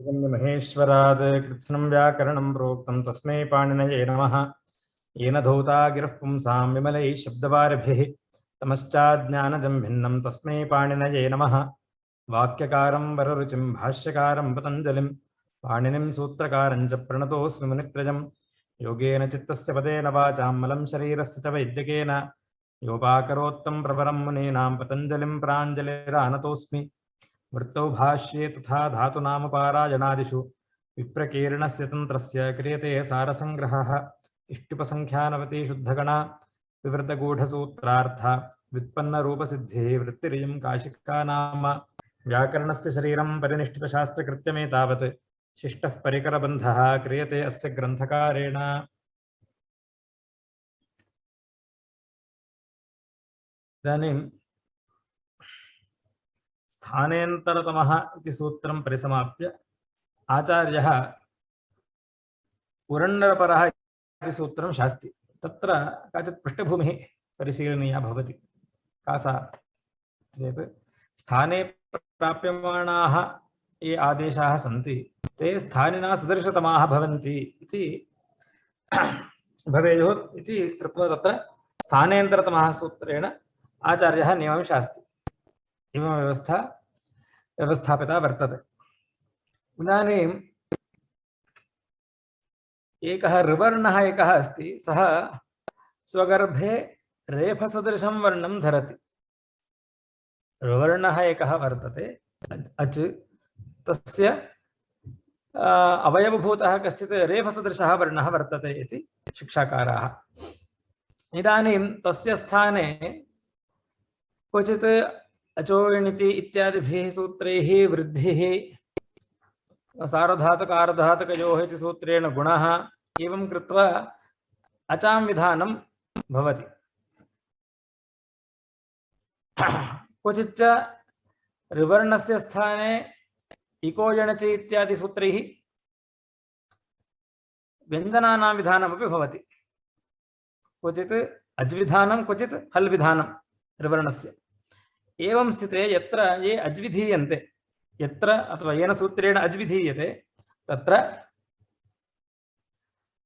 महेश्वरात् कृत्स्नं व्याकरणं प्रोक्तं तस्मै पाणिनये नमः। येन धौता गिरः पुंसां विमलैः शब्दवारिभिः तमश्चाज्ञानजं भिन्नं तस्मै पाणिनये नमः। वाक्यकारं वररुचिं भाष्यकारं पतञ्जलिं पाणिनिं सूत्रकारं च प्रणतोऽस्मि मुनित्रयम्। योगेन चित्तस्य पदेन वाचां मलं शरीरस्य च वैद्यकेन योपाकरोत्तं प्रवरं मुनीनां पतञ्जलिं प्राञ्जलिरानतोऽस्मि। वृत्तौ भाष्ये तथा धातुनामपारायणादिषु विप्रकीर्णस्य तन्त्रस्य क्रियते सारसंग्रहः। इष्टुपसंख्यानवती शुद्धगणा विवृतगूढसूत्रार्थ व्युत्पन्नरूपसिद्धिः वृत्तिरियं काशिका नाम। व्याकरणस्य शरीरं परिनिष्ठितशास्त्रकृत्यमेतावत् शिष्टः परिकरबन्धः क्रियते अस्य ग्रन्थकारेण। इदानीं स्थानेन्तरतमः इति सूत्रं परिसमाप्य आचार्यः उरण्डरपरः इति सूत्रं शास्ति। तत्र काचित् पृष्ठभूमिः परिशीलनीया भवति। का सा चेत् स्थाने प्राप्यमाणाः ये आदेशाः सन्ति ते स्थानिना सदृशतमाः भवन्ति इति भवेयुः इति कृत्वा तत्र स्थानेन्तरतमः सूत्रेण आचार्यः नियमं शास्ति। एवं व्यवस्थापिता वर्तते। इदानीम् एकः ऋवर्णः एकः अस्ति, सः स्वगर्भे रेफसदृशं वर्णं धरति। ऋवर्णः एकः वर्तते अच्, तस्य अवयवभूतः कश्चित् रेफसदृशः वर्णः वर्तते इति शिक्षाकाराः। इदानीं तस्य स्थाने क्वचित् अचोयणिति इत्यादिभिः सूत्रैः वृद्धिः, सार्वधातुकार्धधातुकयोः इति सूत्रेण गुणः, एवं कृत्वा अचां विधानं भवति। क्वचिच्च ऋवर्णस्य स्थाने इको यणचि इत्यादि सूत्रैः व्यञ्जनानां विधानमपि भवति। क्वचित् अज्विधानं क्वचित् हल् विधानं ऋवर्णस्य। एवं स्थिते यत्र ये अज्विधीयन्ते, यत्र अथवा येन सूत्रेण अज्विधीयते तत्र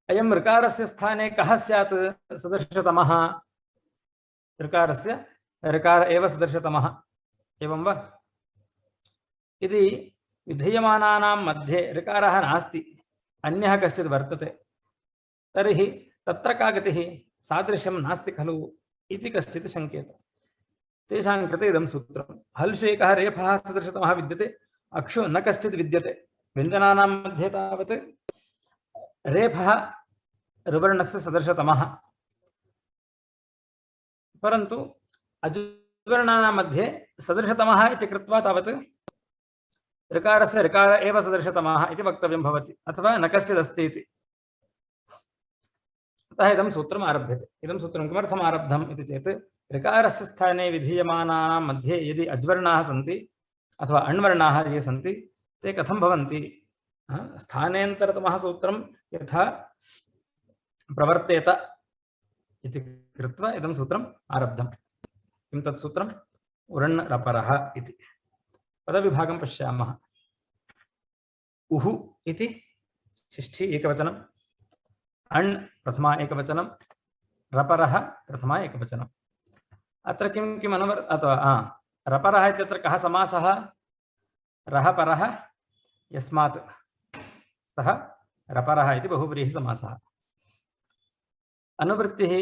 अयं ऋकारस्य स्थाने कः स्यात् सदृशतमः? ऋकारस्य ऋकार एव सदृशतमः, एवं वा? यदि विधीयमानानां मध्ये ऋकारः नास्ति, अन्यः कश्चित् वर्तते, तर्हि तत्र का गतिः? सादृश्यं नास्ति खलु इति कश्चित् शङ्केत। तेषां कृते इदं सूत्रं। हल्षु एकः रेफः सदृशतमः विद्यते, अक्षु न कश्चित् विद्यते। व्यञ्जनानां मध्ये तावत् रेफः ऋवर्णस्य सदृशतमः, परन्तु अज्वर्णानां मध्ये सदृशतमः इति कृत्वा तावत् ऋकारस्य ऋकार एव सदृशतमः इति वक्तव्यं भवति, अथवा न कश्चित् अस्ति इति। अतः इदं सूत्रम् आरभ्यते। इदं सूत्रं किमर्थम् आरब्धम् इति चेत् ऋकारस्य स्थाने विधीयमानानां मध्ये यदि अज्वर्णाः सन्ति अथवा अण्वर्णाः ये सन्ति ते कथं भवन्ति? स्थानेन्तरतमः सूत्रं यथा प्रवर्तेत इति कृत्वा इदं सूत्रम् आरब्धम्। किं तत् सूत्रम्? उरण्रपरः इति। पदविभागं पश्यामः। उहु इति षष्ठी एकवचनम्, अण् प्रथमा एकवचनं, रपरः प्रथमा एकवचनम्। अत्र किं किम् अथवा रपरः इत्यत्र कः समासः? रः परः यस्मात् सः रपरः इति बहुव्रीहि समासः। अनुवृत्तिः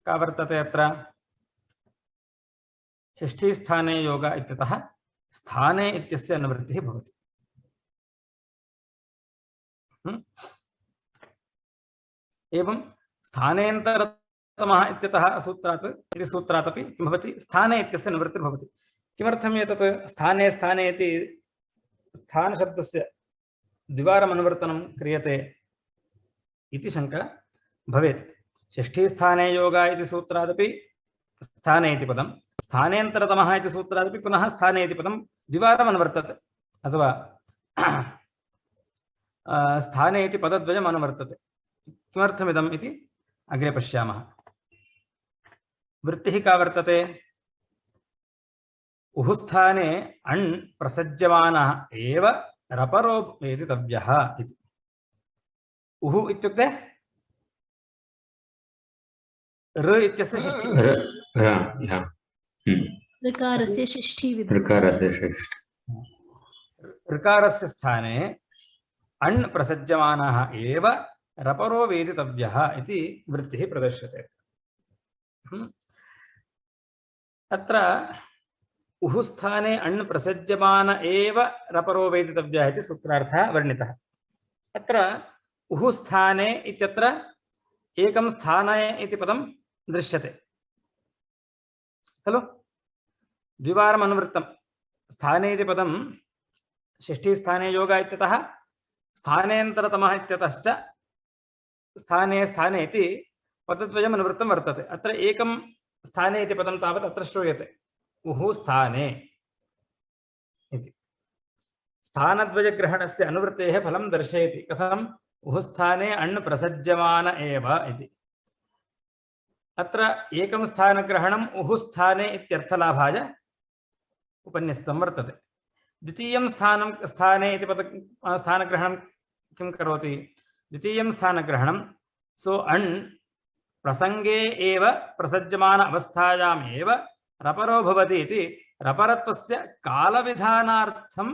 का वर्तते अत्र? षष्ठी स्थाने योग इत्यतः स्थाने इत्यस्य अनुवृत्तिः भवति। एवं स्थानेन्तरतमः इत्यतः सूत्रात् इति सूत्रात् अपि किं भवति? स्थाने इत्यस्य निवृत्तिर्भवति। किमर्थम् एतत् स्थाने स्थाने इति स्थानशब्दस्य द्विवारमनुवर्तनं क्रियते इति शङ्का भवेत्। षष्ठी स्थाने योग इति सूत्रादपि स्थाने इति पदं, स्थानेन्तरतमः इति सूत्रादपि पुनः स्थाने इति पदं द्विवारमनुवर्तते, अथवा स्थाने इति पदद्वयम् अनुवर्तते। किमर्थमिदम् इति अग्रे पश्यामः। वृत्तिः का वर्तते? उहुस्थाने अण् प्रसज्यमानः एव रपरो वेदितव्यः इति। उः इत्युक्ते ऋ इत्यस्य षष्ठी ऋकारस्य षष्ठी विभक्ति। ऋकारस्य षष्ठी ऋकारस्य स्थाने अण् प्रसज्यमानः एव रपरो वेदितव्यः इति वृत्तिः प्रदर्श्यते। अत्र उः स्थाने अण् प्रसज्यमान एव रपरो वेदितव्यः इति सूत्रार्थः वर्णितः। अत्र उः स्थाने इत्यत्र एकं स्थाने इति पदं दृश्यते खलु। द्विवारम् अनुवृत्तं। स्थाने इति पदं षष्ठीस्थाने योग इत्यतः स्थानेन्तरतमः इत्यतश्च स्थाने स्थाने इति पदद्वयम् अनुवृत्तं वर्तते। अत्र एकं स्थाने इति पदं तावत् अत्र श्रूयते, उः स्थाने इति। स्थानद्वयग्रहणस्य अनुवृत्तेः फलं दर्शयति। कथम्? उः स्थाने अण् प्रसज्यमान एव इति। अत्र एकं स्थानग्रहणम् उः स्थाने इत्यर्थलाभाय उपन्यस्तं वर्तते। द्वितीयं स्थाने इति पद स्थानग्रहणं किं करोति? द्वितीयं स्थानग्रहणं सो अण् प्रसंगे एव प्रसज्यमान अवस्थायाम् एव रपरो भवति इति रपरत्वस्य कालविधानार्थम्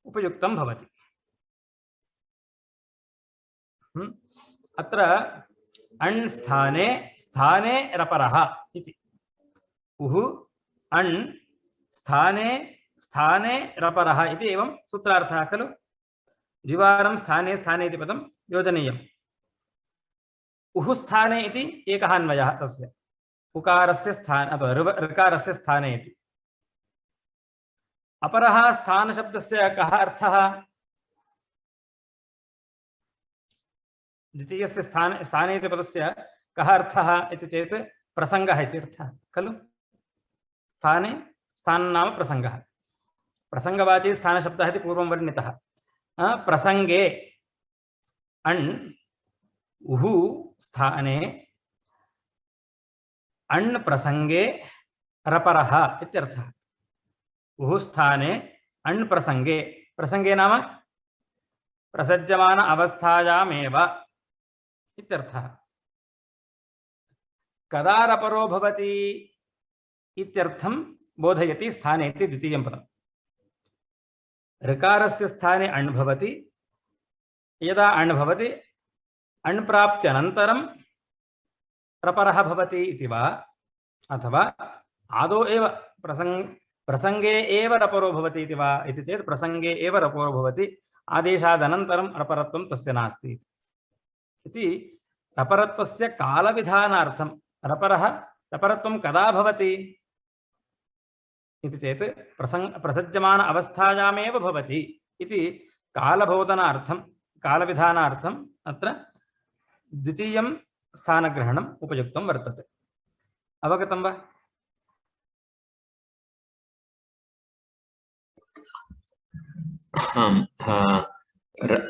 उपयुक्तं भवति। अत्र अण् स्थाने स्थाने रपरः इति। उः अण् स्थाने स्थाने रपरः इति एवं सूत्रार्थः खलु। द्विवारं स्थाने स्थाने इति पदं योजनीयम्। उः स्थाने इति एकः अन्वयः तस्य उकारस्य स्थाने अथवा ऋकारस्य स्थाने इति। अपरः स्थानशब्दस्य कः अर्थः? द्वितीयस्य स्थाने इति पदस्य कः अर्थः इति चेत् प्रसङ्गः इति अर्थः खलु। स्थाने स्थानं नाम प्रसङ्गः। प्रसङ्गवाची स्थानशब्दः इति पूर्वं वर्णितः। प्रसङ्गे अण् उः स्थाने अण् प्रसङ्गे रपरः इत्यर्थः। उः स्थाने अण् प्रसङ्गे, प्रसङ्गे नाम प्रसज्यमान अवस्थायामेव इत्यर्थः। कदा रपरो भवति इत्यर्थं बोधयति स्थाने इति द्वितीयं पदम्। ऋकारस्य स्थाने अण् भवति। यदा अण् भवति अण् प्राप्त्यनन्तरं रपरः भवति इति वा, अथवा आदौ एव प्रसङ्गे एव रपरो भवति इति वा इति चेत् प्रसङ्गे एव रपरो भवति, आदेशादनन्तरं रपरत्वं तस्य नास्ति इति। रपरत्वस्य कालविधानार्थं रपरत्वं कदा भवति इति चेत् प्रसज्यमान अवस्थायामेव भवति इति कालबोधनार्थं कालविधानार्थम् अत्र द्वितीयं स्थानग्रहणम् उपयुक्तं वर्तते। अवगतं वा?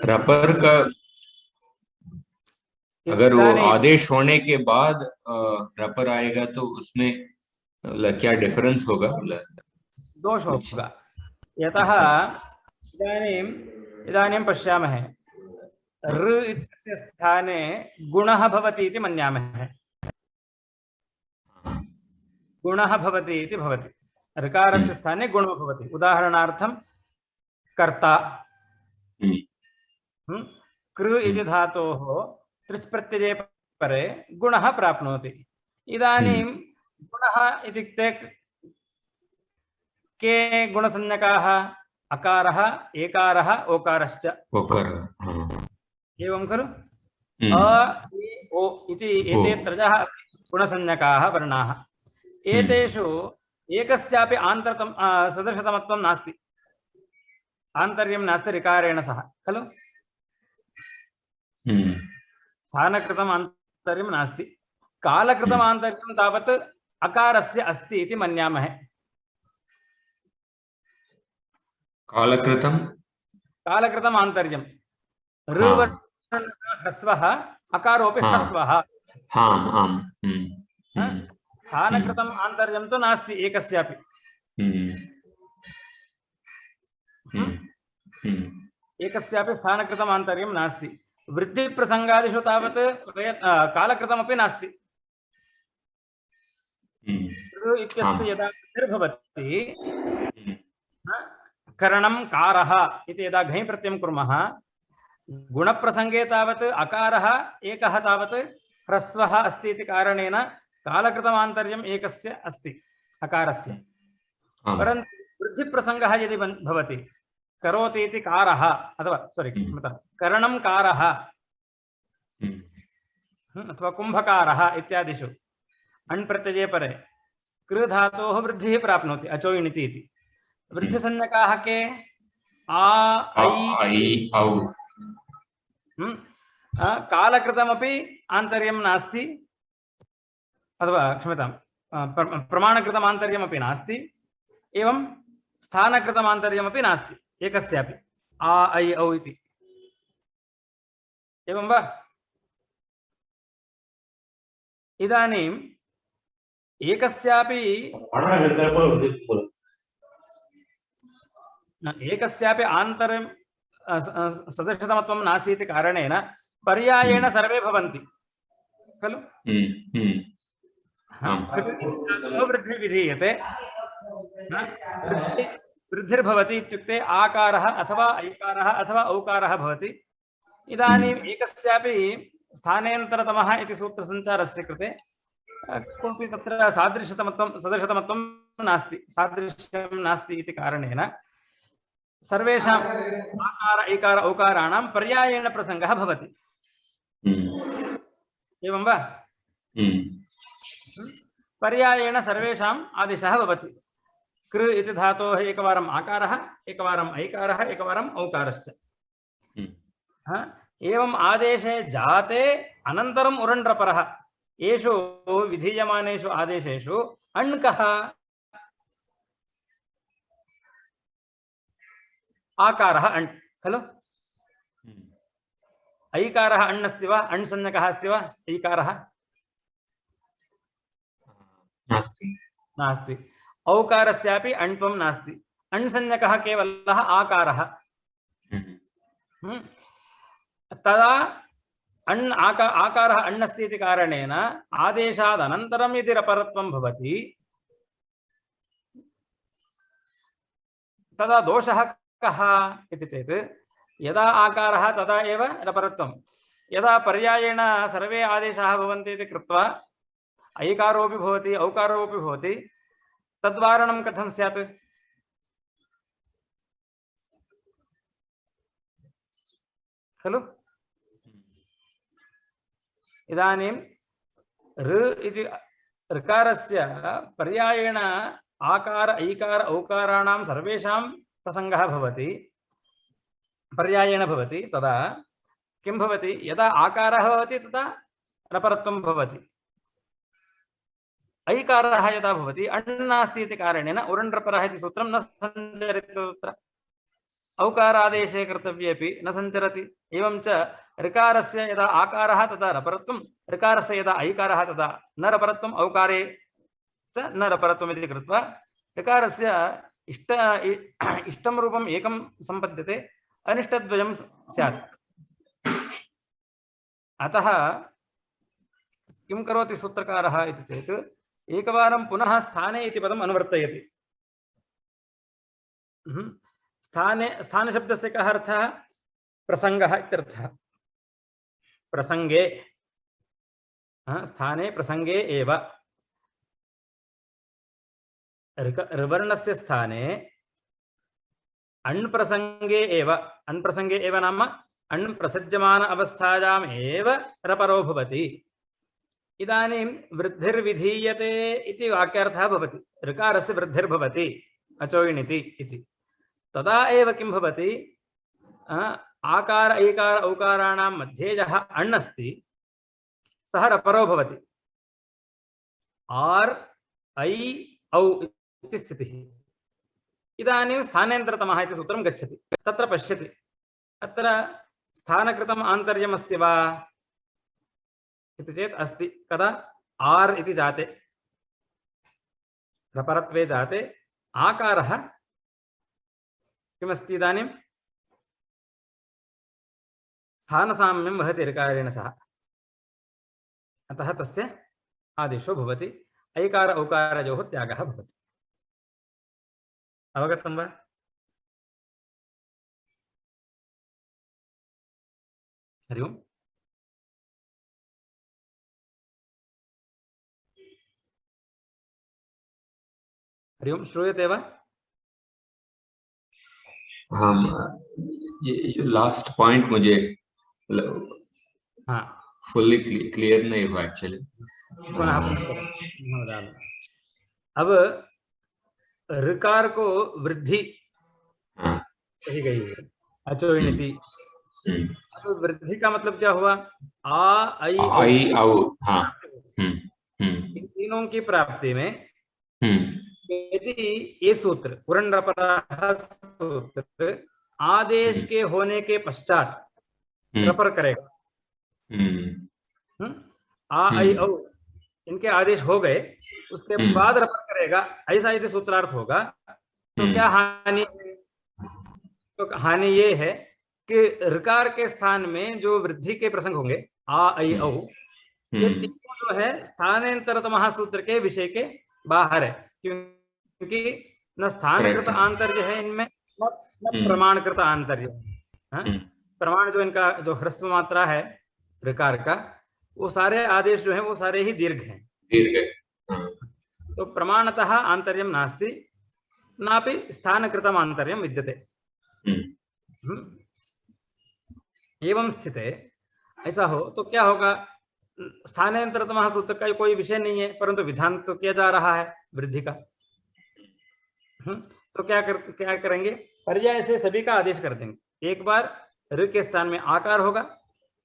रपर का अगर वो आदेश होने के बाद रपर आएगा तो उसमें क्या डिफरेंस होगा? दोष होगा। यतः इदानीं पश्यामहे ऋ इत्यस्य स्थाने गुणः भवति इति मन्यामहे। गुणः भवति इति भवति। ऋकारस्य स्थाने गुणो भवति। उदाहरणार्थं कर्ता। कृ इति धातोः त्रिच् प्रत्यये परे गुणः प्राप्नोति। इदानीं गुणः इत्युक्ते के गुणसंज्ञकाः? अकारः, एकारः, ओकारश्च। एवं खलु। अ, इ, ओ इति एते त्रयः गुणसंज्ञकाः वर्णाः। एतेषु एकस्यापि सदृशतमत्वं नास्ति। आन्तर्यं नास्ति ऋकारेण सह खलु। स्थानकृतम् आन्तर्यं नास्ति। कालकृतम् आन्तर्यं तावत् अकारस्य अस्ति इति मन्यामहे। कालकृतम् आन्तर्यं ह्रस्वः, अकारोपि ह्रस्वः। स्थानकृतम् आन्तर्यं तु नास्ति एकस्यापि। एकस्यापि स्थानकृतम् आन्तर्यं नास्ति। वृद्धिप्रसङ्गादिषु तावत् कालकृतमपि नास्ति। ऋ इत्यस्य यदा वृद्धिर्भवति करणं कारः इति यदा घञ् प्रत्ययं कुर्मः, गुणप्रसङ्गे तावत् अकारः एकः तावत् ह्रस्वः अस्ति इति कारणेन कालकृतमान्तर्यं एकस्य अस्ति अकारस्य। परन्तु वृद्धिप्रसङ्गः यदि भवति, करोति इति कारः अथवा करणं कारः अथवा कुम्भकारः इत्यादिषु अण् प्रत्यये परे कृ धातोः वृद्धिः प्राप्नोति, अचोयिणिति इति। वृद्धिसंज्ञकाः के? आ ऐ औ। कालकृतमपि आन्तर्यं नास्ति, अथवा क्षम्यतां प्रमाणकृतम् आन्तर्यमपि नास्ति, एवं स्थानकृतम् आन्तर्यमपि नास्ति एकस्यापि। आ ऐ औ इति एवं वा? इदानीम् एकस्यापि आन्तर्यं सदृशतमत्वं नास्ति इति कारणेन पर्यायेण सर्वे भवन्ति खलु? वृद्धि विधीयते। वृद्धिर्भवति इत्युक्ते आकारः अथवा ऐकारः अथवा औकारः भवति। इदानीम् एकस्यापि स्थानेन्तरतमः इति सूत्रसञ्चारस्य कृते कोऽपि तत्र सदृशतमत्वं नास्ति, सादृश्यं नास्ति इति कारणेन सर्वेषाम् आकार ऐकार औकाराणां पर्यायेण प्रसङ्गः भवति। एवं वा? पर्यायेण सर्वेषाम् आदेशः भवति। कृ इति धातोः एकवारम् आकारः, एकवारम् ऐकारः, एकवारम् औकारश्च। एवम् आदेशे जाते अनन्तरम् उरण्ड्रपरः। येषु विधीयमानेषु आदेशेषु अण् कः? आकारः अण् खलु? ऐकारः अण् अस्ति वा? अण् संज्ञकः अस्ति वा? ऐकारः नास्ति। औकारस्यापि अण्त्वं नास्ति। अण् संज्ञकः केवलः आकारः। तदा अण् आकारः अण् अस्ति इति कारणेन आदेशादनन्तरं यदि रपरत्वं भवति तदा दोषः कः इति चेत् यदा आकारः तदा एव रपरत्वं। यदा पर्यायेण सर्वे आदेशाः भवन्ति इति कृत्वा ऐकारोऽपि भवति औकारोऽपि भवति, तद्वारणं कथं स्यात्? खलु? इदानीं ऋ इति ऋकारस्य पर्यायेण आकार ऐकार औकाराणां सर्वेषां प्रसङ्गः भवति, पर्यायेण भवति। तदा किं भवति? यदा आकारः भवति तदा रपरत्वं भवति। ऐकारः यदा भवति अण् नास्ति इति कारणेन उरण्ड्रपरः इति सूत्रं न सञ्चरति तत्र। औकारादेशे कर्तव्येपि न सञ्चरति। एवं च ऋकारस्य यदा आकारः तदा रपरत्वं, ऋकारस्य यदा ऐकारः तदा न रपरत्वम्, औकारे च न रपरत्वम् इति कृत्वा ऋकारस्य इष्टं रूपम् एकं सम्पद्यते, अनिष्टद्वयं स्यात्। अतः किं करोति सूत्रकारः इति चेत् एकवारं पुनः स्थाने इति पदम् अनुवर्तयति। स्थानशब्दस्य कः अर्थः? प्रसङ्गः इत्यर्थः। प्रसङ्गे, स्थाने प्रसङ्गे एव। ऋवर्णस्य स्थाने अण् प्रसङ्गे एव, अण् प्रसङ्गे एव नाम अण् प्रसज्यमान अवस्थायाम् एव रपरो भवति। इदानीं वृद्धिर्विधीयते इति वाक्यार्थः भवति। ऋकारस्य वृद्धिर्भवति अचोयिणिति इति। तदा एव किं भवति? आकार ऐकार औकाराणां मध्ये यः अण् अस्ति सः रपरो भवति। आर् ऐ औ इति स्थितिः। इदानीं स्थानेन्तरतमः इति सूत्रं गच्छति। तत्र पश्यति, अत्र स्थानकृतम् आन्तर्यम् अस्ति वा इति चेत् अस्ति। कदा? आर् इति जाते, रपरत्वे जाते आकारः किमस्ति? इदानीं स्थान साम्यं वहति ऋकारेण सह, अतः तस्य आदेशो भवति, ऐकार औकारयोः त्यागः भवति। अवगतं वा? हरि ओम्। हरि ओम्, श्रूयते वा? हाँ, ये लास्ट पॉइंट मुझे हाँ, फुल्ली क्लियर नहीं हुआ एक्चुअली। अब ऋकार को वृद्धि कही गई है, अचोइणिति। अब वृद्धि का मतलब क्या हुआ? आ, आई, औ। हाँ। इन तीनों की प्राप्ति में यदि ये सूत्र पुरंडरपराः सूत्र आदेश के होने के पश्चात रपर करेगा, आ, आई, औ इनके आदेश हो गए, उसके बाद रपर करेगा, ऐसा यदि सूत्रार्थ होगा तो क्या हानि है? तो हानि ये है कि ऋकार के स्थान में जो वृद्धि के प्रसंग होंगे आ, आई, औ, ये तीनों जो है स्थानांतरतमः सूत्र के विषय के बाहर है, क्योंकि न स्थानकृत आंतर्य है इनमें, न प्रमाणकृत आंतर्य है। प्रमाण जो इनका जो ह्रस्व मात्रा है ऋकार का, वो सारे आदेश जो हैं वो सारे ही दीर्घ हैं। तो प्रमाणतः आंतर्यम नास्ति, नापि स्थानकृतम आंतर्यम विद्यते। एवं स्थिते ऐसा हो तो क्या होगा? स्थानांतरतमः सूत्र का कोई विषय नहीं है, परंतु विधान तो किया जा रहा है वृद्धि का। तो क्या करेंगे? पर्याय से सभी का आदेश कर देंगे। एक बार ऋ के स्थान में आकार होगा,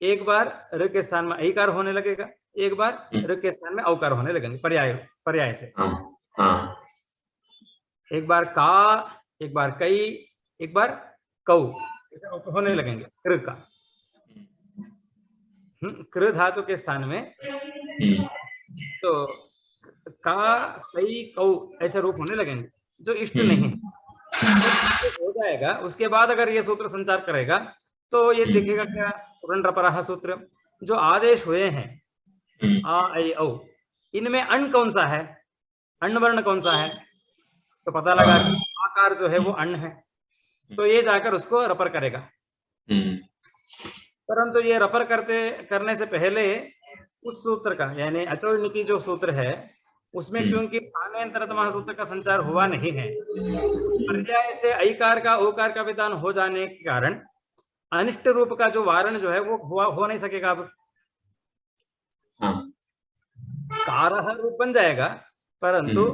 एक बार ऋ के स्थान में ऐकार होने लगेगा, एक बार ऋ के स्थान में औकार होने लगेंगे पर्याय से। एक बार का, एक बार कई, एक बार कौ होने लगेंगे कृ का। कृ धातु के स्थान में तो का, कई, कौ ऐसे रूप होने लगेंगे जो इष्ट नहीं हो जाएगा। उसके बाद अगर ये सूत्र संचार करेगा तो ये दिखेगा क्या? पुरंडरपराः सूत्र जो आदेश हुए हैं आ, आई, औ, इनमें अण् कौन सा है? अण् वर्ण कौन सा है? तो पता लगा कि आकार जो है वो अण् है, तो ये जाकर उसको रपर करेगा। परंतु ये रपर करने से पहले उस सूत्र का, यानी अचोइणिति जो सूत्र है उसमें क्योंकि स्थानांतरतमः सूत्र का संचार हुआ नहीं है, पर्याय से ऐकार का ओकार का विधान हो जाने के कारण अनिष्ट रूप का जो वारण जो है वो हो नहीं सकेगा। अब कारः रूप बन जाएगा, परंतु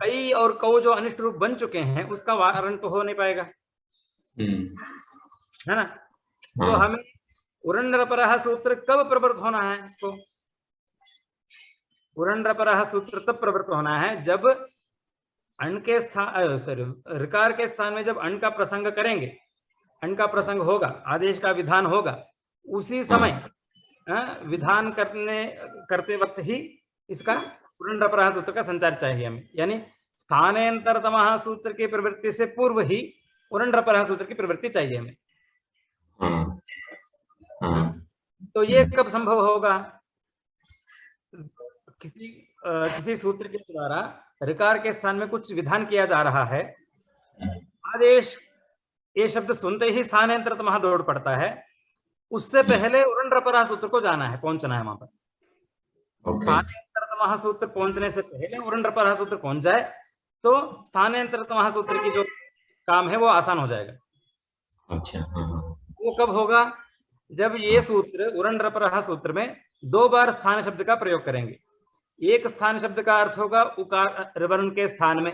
कई और कौ जो अनिष्ट रूप बन चुके हैं उसका वारण तो हो नहीं पाएगा, है ना? तो हमें पुरंडरपराः सूत्र कब प्रवृत्त होना है? इसको पुरंडरपराः सूत्र तब प्रवृत्त होना है जब अण् के स्थान ऋकार के स्थान में जब अण् का प्रसंग करेंगे, अण् का प्रसंग होगा, आदेश का विधान होगा, उसी समय विधान करते वक्त ही इसका पुरंडरपराः सूत्र का संचार चाहिए हमें। यानी स्थानांतरतमः सूत्र की प्रवृत्ति से पूर्व ही पुरंडरपराः सूत्र की प्रवृत्ति चाहिए हमें। तो ये कब संभव होगा? किसी सूत्र के द्वारा ऋकार के स्थान में कुछ विधान किया जा रहा है, आदेश ये शब्द सुनते ही स्थानांतरतमः दौड़ पड़ता है, उससे पहले पुरंडरपराः सूत्र को जाना है, पहुंचना है वहां पर। स्थानांतरतमः सूत्र पहुंचने से पहले पुरंडरपराः सूत्र पहुंच जाए तो स्थानांतरतमः सूत्र की जो काम है वो आसान हो जाएगा। अच्छा, वो कब होगा? जब ये सूत्र पुरंडरपराः सूत्र में 2 बार स्थान शब्द का प्रयोग करेंगे। एक स्थान शब्द का अर्थ होगा उकार वर्ण के स्थान में,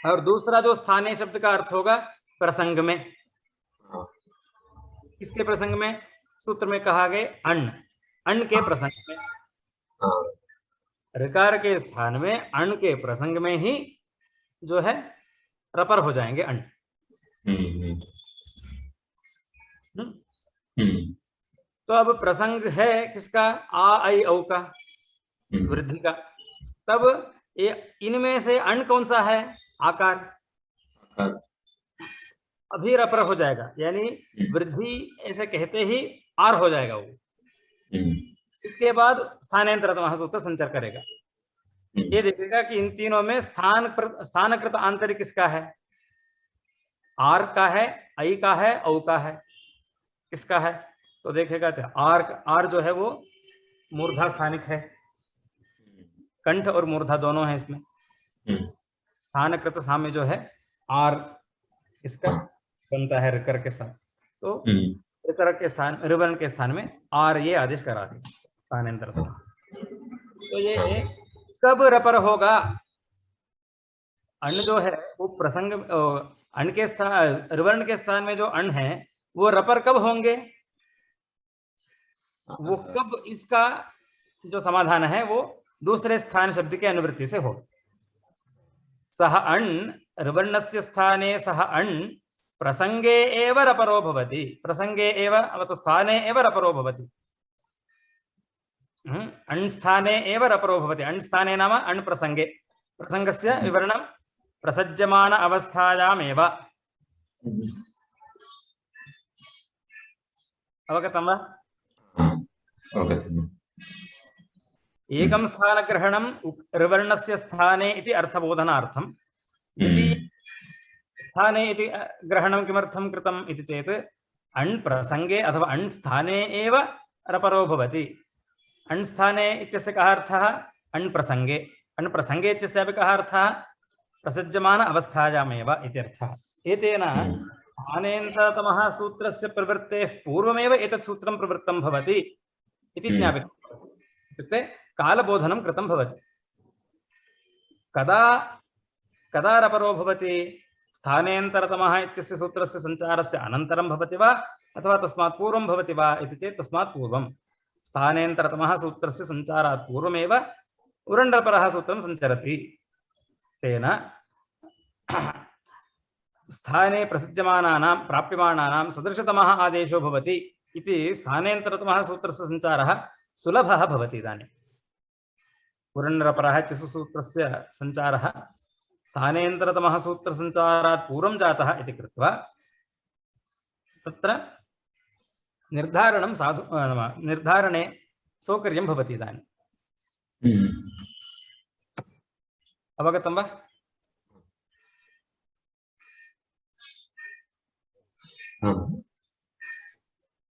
और दूसरा जो स्थानीय शब्द का अर्थ होगा प्रसंग में। किसके प्रसंग में? सूत्र में कहा गया अण्, अण् के प्रसंग में। ऋकार के स्थान में अण् के प्रसंग में ही जो है रपर हो जाएंगे अण्। तो अब प्रसंग है किसका? आ, आई, औ का, वृद्धि का। तब इनमें से अण् कौन सा है? आकार। अभी रपर हो जाएगा, यानी वृद्धि ऐसे कहते ही आर हो जाएगा वो। इसके बाद स्थानांतरतमः सूत्र संचार करेगा। ये देखेगा कि इन तीनों में स्थानकृत आंतरिक किसका है, आर का है, आई का है, औ का है, किसका है? तो देखेगा तो आर जो है वो मूर्धा स्थानिक है, कंठ और मूर्धा दोनों है इसमें। स्थानकृत साम्य जो है आर इसका बनता है ऋकर के साथ, तो ऋकर के स्थान ऋवर्ण के स्थान में आर ये आदेश करा दे स्थानांतर। तो ये कब रपर होगा? अण जो है वो प्रसंग अण के स्थान ऋवर्ण के स्थान में जो अण है वो रपर कब होंगे? वो कब, इसका जो समाधान है वो दूसरे स्थान शब्द के अनुवृत्ति से हो। सह अण ऋवर्णस्य स्थाने सह अण प्रसंगे एव रपरो भवति, प्रसंगे एव अवतु स्थाने एव रपरो भवति, अण स्थाने एव रपरो भवति। अण स्थाने नाम अण प्रसंगे, प्रसंगस्य विवरणं प्रसज्यमान अवस्थायामेव। अवगतं वा? अवगतम्। एकं स्थानग्रहणं ऋवर्णस्य स्थाने इति अर्थबोधनार्थं। स्थाने इति ग्रहणं किमर्थं कृतम् इति चेत् अण् प्रसंगे अथवा अण् स्थाने एव रपरो भवति। अण् स्थाने इत्यस्य कः अर्थः? अण् प्रसंगे। अण् प्रसंगे इत्यस्यापि कः अर्थः? प्रसज्यमान अवस्थायामेव इति अर्थः। एतेन स्थानेन्तरतमः सूत्रस्य प्रवृत्तेः पूर्वमेव एतत् सूत्रं प्रवृत्तं भवति इति ज्ञापितम्। इत्युक्ते कालबोधनं कृतं भवति। कदा कदा रपरो भवति? स्थानेन्तरतमः इत्यस्य सूत्रस्य सञ्चारस्य अनन्तरं भवति वा अथवा तस्मात् पूर्वं भवति वा इति चेत् तस्मात् पूर्वं। स्थानेन्तरतमः सूत्रस्य सञ्चारात् पूर्वमेव उरण्डरपरः सूत्रं सञ्चरति। तेन स्थाने प्रसिज्यमानानां प्राप्यमाणानां सदृशतमः आदेशो भवति इति स्थानेन्तरतमः सूत्रस्य सञ्चारः सुलभः भवति। इदानीं उरण्डरपरः इत्यस्य सूत्रस्य सञ्चारः स्थानेन्तरतमः सूत्रसञ्चारात् पूर्वं जातः इति कृत्वा तत्र निर्धारणं निर्धारणे सौकर्यं भवति। इदानीं अवगतं वा?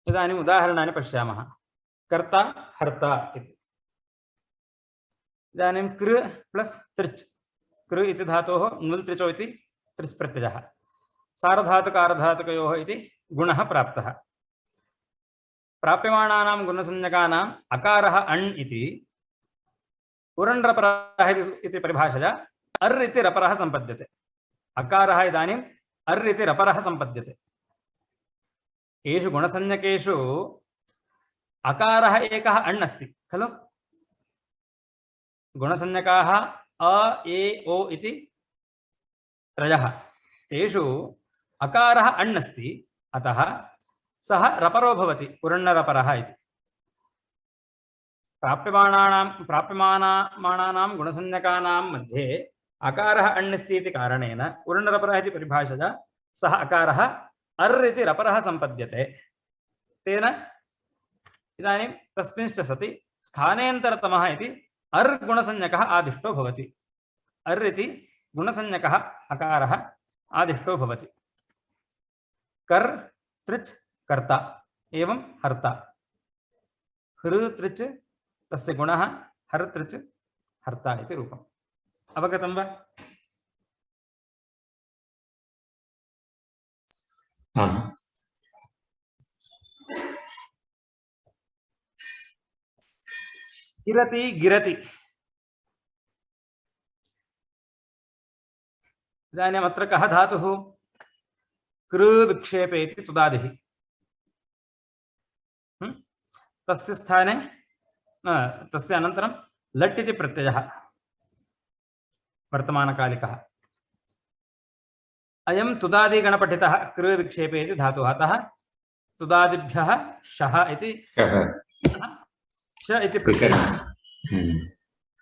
इदानीम् उदाहरणानि पश्यामः। कर्ता हर्ता इति। इदानीं कृ प्लस् त्रिच्, कृ इति धातोः नुल् त्रिचो इति त्रिच् प्रत्ययः, सार्वधातुकारधातुकयोः इति गुणः प्राप्तः। प्राप्यमाणानां गुणसंज्ञकानाम् अकारः अण् इति उरण्डरपरः इति परिभाषया अर् इति रपरः सम्पद्यते। अकारः इदानीम् अर् इति रपरः सम्पद्यते। येषु गुणसंज्ञकेषु अकारः एकः अण् अस्ति खलु। गुणसंज्ञकाः अ ए ओ इति त्रयः, तेषु अकारः अण् अस्ति, अतः सः रपरो भवति उरण्डरपरः इति। प्राप्यमाणानां गुणसंज्ञकानां मध्ये अकारः अण् अस्ति इति कारणेन उरण्डरपरः इति परिभाषया सः अकारः अर् इति रपरः सम्पद्यते। तेन इदानीं तस्मिंश्च सति स्थानेन्तरतमः इति अर् गुणसंज्ञकः आदिष्टो भवति। अर् इति गुणसंज्ञकः अकारः आदिष्टो भवति। कर् त्रिच् कर्ता एवं हर्ता। हृ त्रिच् तस्य गुणः, हर् त्रिच् हर्ता इति रूपम्। अवगतं वा? गिरति गिरति। इदानीम् अत्र कः धातुः? कृ विक्षेपे इति तुदादिः। तस्य स्थाने तस्य अनन्तरं लट् इति प्रत्ययः वर्तमानकालिकः। अयं तुदादिगणपठितः कृ विक्षेपे इति धातुः। अतः तुदादिभ्यः शः इति श इति प्रत्ययः।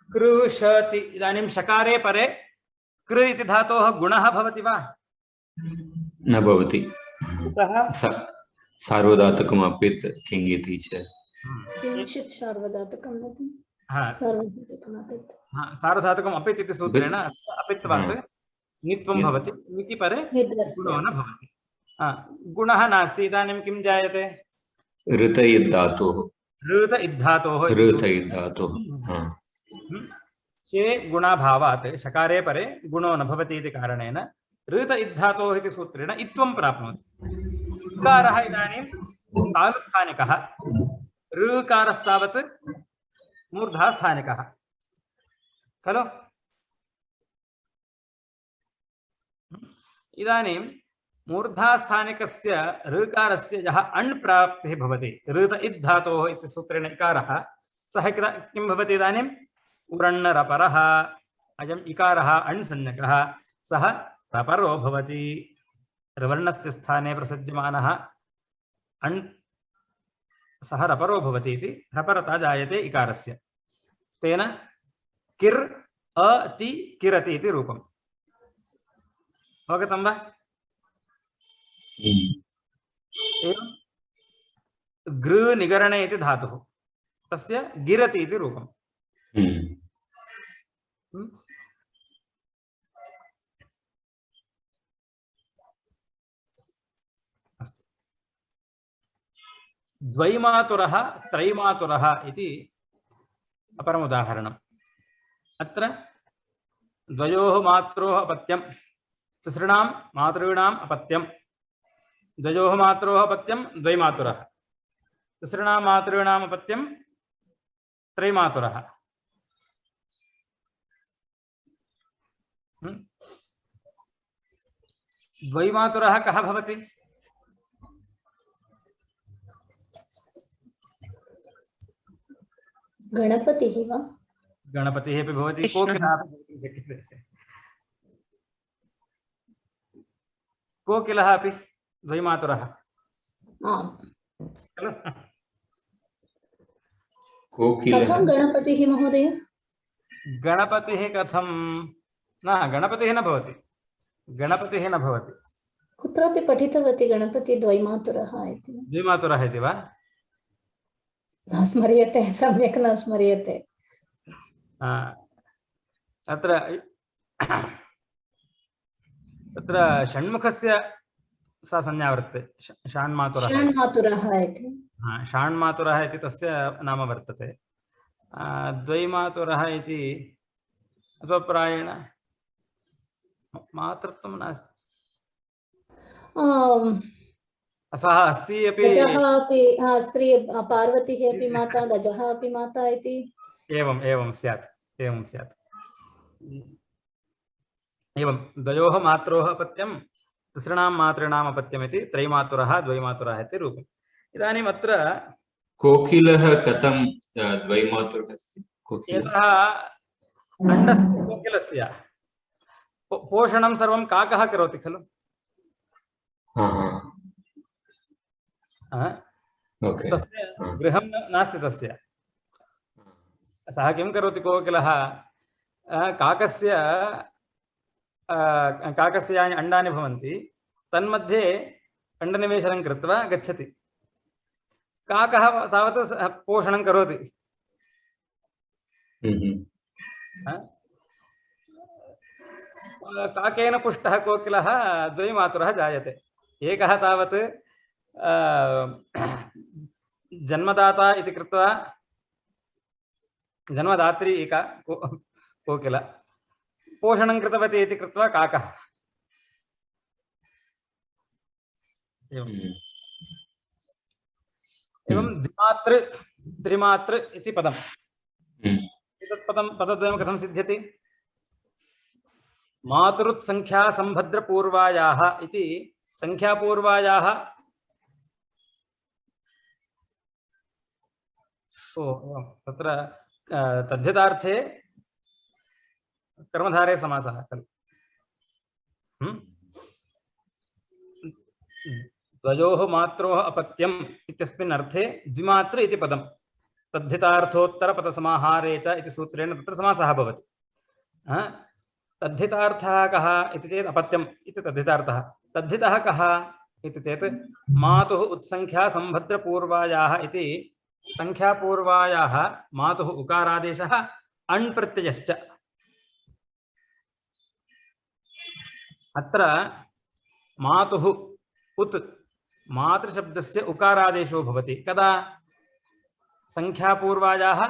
कृशति। इदानीं शकारे परे कृ इति धातोः गुणः भवति वा? न भवति। कुतः? सार्वधातुकम् अपित् किङ् इति च किञ्चित् सार्वधातुकं भवति सार्वधातुकम् अपित् सार्वधातुकम् अपित् इति सूत्रेण अपित्वात् नित्वं भवति, निति परे गुणो न भवति। गुणः नास्ति, इदानीं किं जायते? ऋत इद्धातोः ऋत इद्धातोः ये गुणाभावात् शकारे परे गुणो न भवति इति कारणेन ऋत इद्धातोः इति सूत्रेण इत्वं प्राप्नोति। ऋकारः इदानीं तालुस्थानिकः, ऋकारस्तावत् मूर्धास्थानिकः खलु। इदानीं मूर्धास्थानिकस्य ऋकारस्य यः अण् प्राप्तिः भवति ऋत इद्धातोः इति सूत्रेण इकारः, सः किं भवति इदानीं उरण्णरपरः। अयम् इकारः अण् संज्ञकः, सः रपरो भवति। वर्णस्य स्थाने प्रसज्यमानः अण् सः रपरो भवति इति रपरता जायते इकारस्य। तेन किर् अति किरति इति रूपम्। अवगतं वा? एवं गृ निगरणे इति धातुः, तस्य गिरति इति रूपम्। द्वैमातुरः त्रैमातुरः इति अपरम् उदाहरणम्। अत्र द्वयोः मात्रोः अपत्यं, तिसृणां मातॄणाम् अपत्यं, द्वयोः मात्रोः अपत्यं द्वैमातुरः, तिसृणां मातॄणाम् अपत्यं त्रैमातुरः। द्वैमातुरः कः भवति? गणपतिः वा? गणपतिः अपि भवति, कोकिलः अपि भवितुं शक्यते। कोकिलः अपि द्वैमातुरः खलु। कथं गणपतिः महोदय? गणपतिः कथं न, गणपतिः न भवति, गणपतिः न भवति। कुत्रापि पठितवती गणपतिः द्वैमातुरः इति। द्वैमातुरः इति वा? न स्मर्यते, सम्यक् न स्मर्यते। अत्र तत्र षण्मुखस्य सा संज्ञा वर्तते, षाण्मातुरः इति। षाण्मातुरः इति तस्य नाम वर्तते। द्वैमातुरः इति अथवा प्रायेण मातृत्वं नास्ति, सः अस्ति अपि। गजः अपि स्त्री, पार्वतीः अपि माता, गजः अपि माता इति। एवं स्यात्, एवं स्यात्। एवं द्वयोः मात्रोः अपत्यं, तिसृणां मातॄणाम् अपत्यमिति त्रैमातुरः द्वैमातुरः इति रूपम्। इदानीम् अत्र कोकिलः कथं द्वैमातुरः अस्ति? यतः अण्डस्य कोकिलस्य पोषणं सर्वं काकः करोति खलु। तस्य गृहं नास्ति तस्य। सः किं करोति कोकिलः? काकस्य यानि अण्डानि भवन्ति तन्मध्ये अण्डनिवेशनं कृत्वा गच्छति। काकः तावत् पोषणं करोति। काकेन पुष्टः कोकिलः द्वैमातुरः जायते। एकः तावत् जन्मदाता इति कृत्वा, जन्मदात्री एका कोकिला, पोषणं कृतवती इति कृत्वा काकः। एवं द्विमातृ त्रिमातृ इति पदम्। एतत् पदद्वयं कथं सिद्ध्यति? मातृत्संख्या संभद्रपूर्वायाः इति संख्यापूर्वायाः तत्र तद्धितार्थे कर्मधारे समासः खलु। द्वयोः मात्रोः अपत्यम् इत्यस्मिन् अर्थे द्विमातृ इति पदं तद्धितार्थोत्तरपदसमाहारे च इति सूत्रेण तत्र समासः भवति। तद्धितार्थः कः इति चेत् अपत्यम् इति तद्धितार्थः। तद्धितः कः इति चेत् मातुः उत्संख्या संभद्रपूर्वायाः इति संख्यापूर्वायाः मातुः उकारादेशः अण् प्रत्ययश्च। अत्र मातुः उत् मातृशब्दस्य उकारादेशो भवति कदा? संख्यापूर्वायाः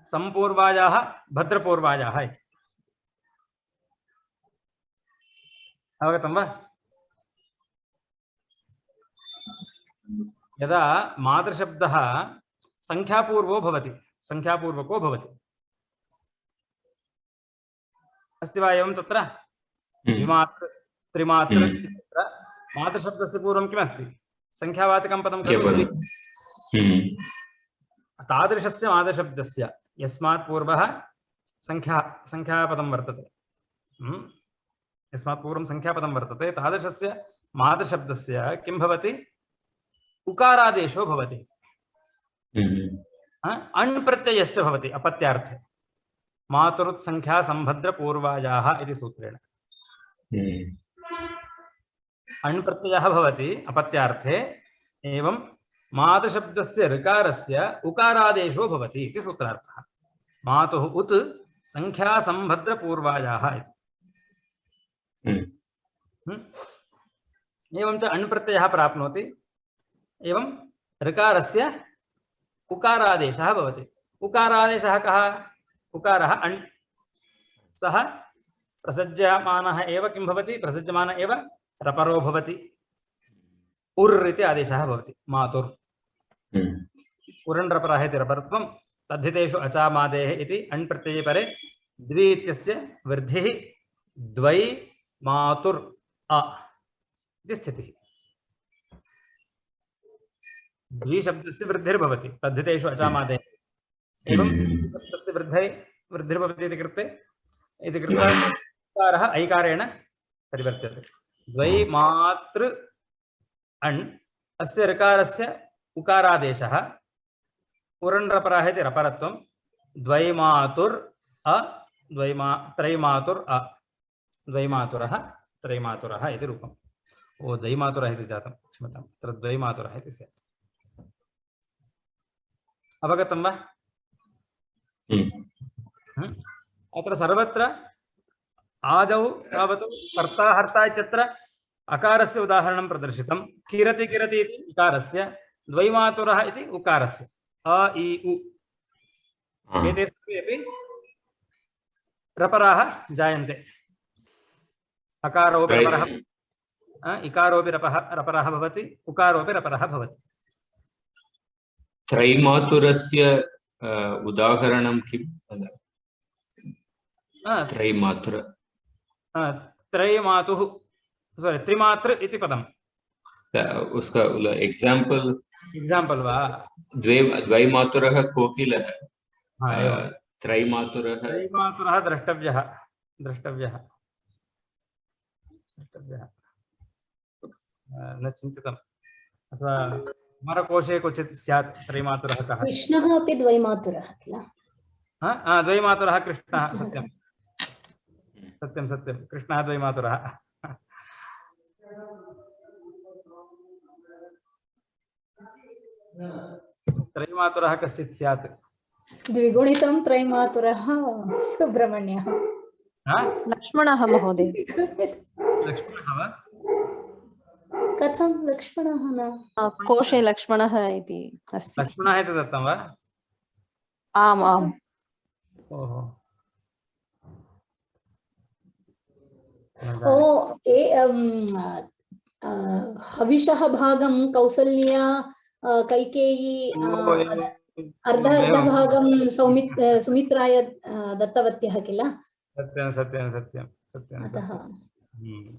संपूर्वायाः भद्रपूर्वायाः इति। अवगतं वा? यदा मातृशब्दः संख्यापूर्वो भवति, संख्यापूर्वको भवति, अस्ति वा एवं तत्र? द्विमातृ त्रिमातृ इत्यत्र मातृशब्दस्य पूर्वं किमस्ति? संख्यावाचकं पदं खलु। तादृशस्य मातृशब्दस्य यस्मात् पूर्वः संख्यापदं वर्तते, यस्मात् पूर्वं संख्यापदं वर्तते, तादृशस्य मातृशब्दस्य किं भवति? उकारादेशो भवति। अण् प्रत्ययश्च भवति अपत्यार्थे। मातुरुत्संख्या संभद्रपूर्वायाः इति सूत्रेण अण् प्रत्ययः भवति अपत्यार्थे, एवं मातृशब्दस्य ऋकारस्य उकारादेशो भवति इति सूत्रार्थः। मातुः उत् संख्या संभद्रपूर्वायाः इति। एवं च अण् प्रत्ययः प्राप्नोति, एवं ऋकारस्य उकारादेशः भवति। उकारादेशः कः? उकारः अण्, सः प्रसज्यमानः एव किं भवति? प्रसज्यमान एव रपरो भवति। उर् इति आदेशः भवति। मातुर् उरण् रपरः इति रपरत्वं। तद्धितेषु अचामादेः इति अण् प्रत्यये परे द्वि इत्यस्य वृद्धिः द्वै मातुर् अ इति स्थितिः। द्विशब्दस्य वृद्धिर्भवति तद्धितेषु अचामादेः, एवं तस्य वृद्धिर्भवति इति कृत्वा उकारः ऐकारेण परिवर्त्यते। द्वै मातृ अण्, अस्य ऋकारस्य उकारादेशः उरण् रपरः इति रपरत्वं। द्वैमातुर् अ त्रैमातुर् अ, द्वैमातुरः त्रैमातुरः इति रूपम्। ओ द्वैमातुरः इति जातं, क्षम्यतां, तत्र द्वैमातुरः इति स्यात्। अवगतं वा? अत्र सर्वत्र आदौ तावत् कर्ता हर्ता इत्यत्र अकारस्य उदाहरणं प्रदर्शितं। किरति किरति इति इकारस्य, द्वैमातुरः इति उकारस्य। अ इ उ एते सर्वेपि रपराः जायन्ते। अकारोपि रपरः, इकारोपि रपरः भवति, उकारोपि रपरः भवति। त्रैमातुरस्य उदाहरणं किम्? त्रैमातुर, त्रैमातुः, सॉरी त्रिमातृ इति पदम्। उसका एग्जाम्पल वा? द्वैमातुरः कोकिलः, त्रैमातुरः द्रष्टव्यः न चिन्तितम्, अथवा मरकोशे क्वचित् स्यात् त्रैमातुरः कः? कृष्णः अपि द्वैमातुरः किल? द्वैमातुरः कृष्णः, सत्यं सत्यं सत्यं, कृष्णः द्वैमातुरः। त्रैमातुरः कश्चित् स्यात्। द्विगुणितं त्रैमातुरः सुब्रह्मण्यः, लक्ष्मणः महोदय। लक्ष्मणः वा? कथं लक्ष्मणः? न, कोशे लक्ष्मणः इति अस्ति। लक्ष्मणः इति दत्तं वा? आम् आम्। ओहो, हविषः भागं कौसल्या कैकेयी अर्धभागं सुमित्राय दत्तवत्यः किल? सत्यं सत्यं सत्यं सत्यं, अतः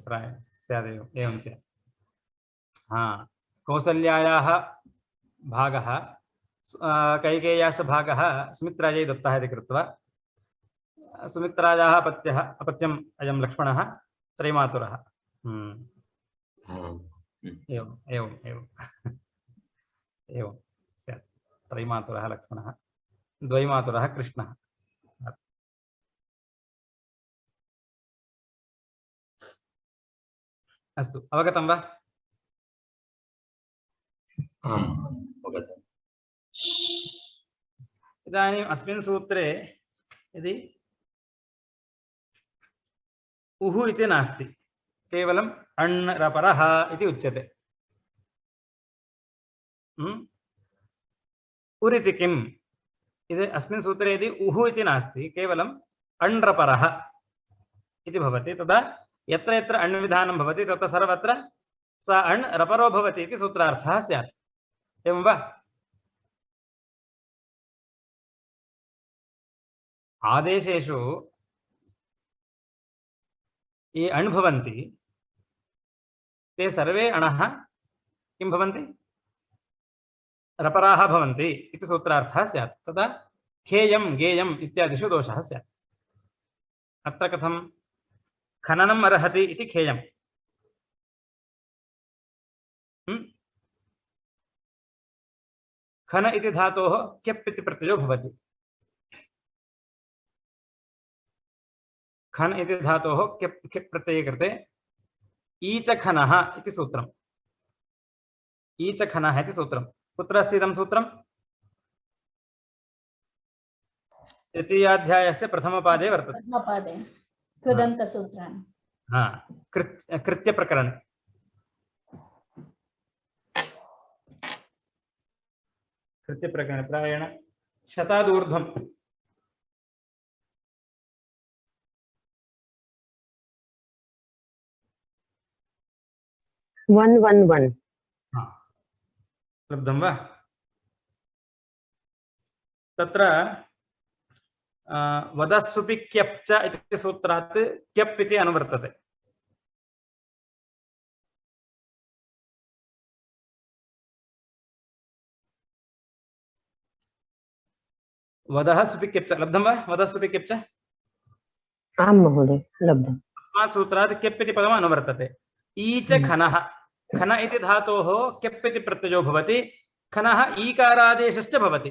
प्रायः स्यादेव, एवं स्यात्। कौसल्यायाः भागः कैकेय्याश्च भागः सुमित्रायै दत्तः इति कृत्वा सुमित्रायाः अपत्यम् अयं लक्ष्मणः त्रैमातुरः। एवम् एवम् एवम् एवं स्यात्। त्रैमातुरः लक्ष्मणः, द्वैमातुरः कृष्णः। अस्तु अवगतं वा? आम् अवगतम्। इदानीम् अस्मिन् सूत्रे यदि उः इति नास्ति, केवलम् अण् रपरः इति उच्यते। उरिति किम् इति अस्मिन् सूत्रे यदि उः इति नास्ति, केवलम् अण् रपरः इति भवति, तदा यत्र यत्र अण् विधानं भवति तत्र सर्वत्र स अण् रपरो भवति इति सूत्रार्थः स्यात्। एवं वा? आदेशेषु ये अण् भवन्ति ते सर्वे अणः किं भवन्ति? रपराः भवन्ति इति सूत्रार्थः स्यात्। तदा खेयं गेयम् इत्यादिषु दोषः स्यात्। अत्र कथं खननम् अर्हति इति खेयम्, खन इति धातोः क्यप् इति प्रत्ययो भवति। खन इति धातोः क्यप् प्रत्यये कृते ईचखनः इति सूत्रम्। ईचखनः इति सूत्रम्। कुत्र अस्ति इदं सूत्रम्? तृतीयाध्यायस्य प्रथमपादे वर्तते। प्रथमपादे कृदन्तसूत्राणि। हा, कृत्यप्रकरणे। कृत्यप्रकरणे प्रायेण शतादूर्ध्वम्। लब्धं वा? तत्र वदस्सुपि क्यप् च इति सूत्रात् क्यप् इति अनुवर्तते। वदः सुपि क्यप् च लब्धं वा? वदः सुपि क्यप् च? आं महोदय, लब्धम्। तस्मात् सूत्रात् क्यप् इति पदम् अनुवर्तते। ईच खनः, खन इति धातोः क्यप् इति प्रत्ययो भवति। खनः ईकारादेशश्च भवति।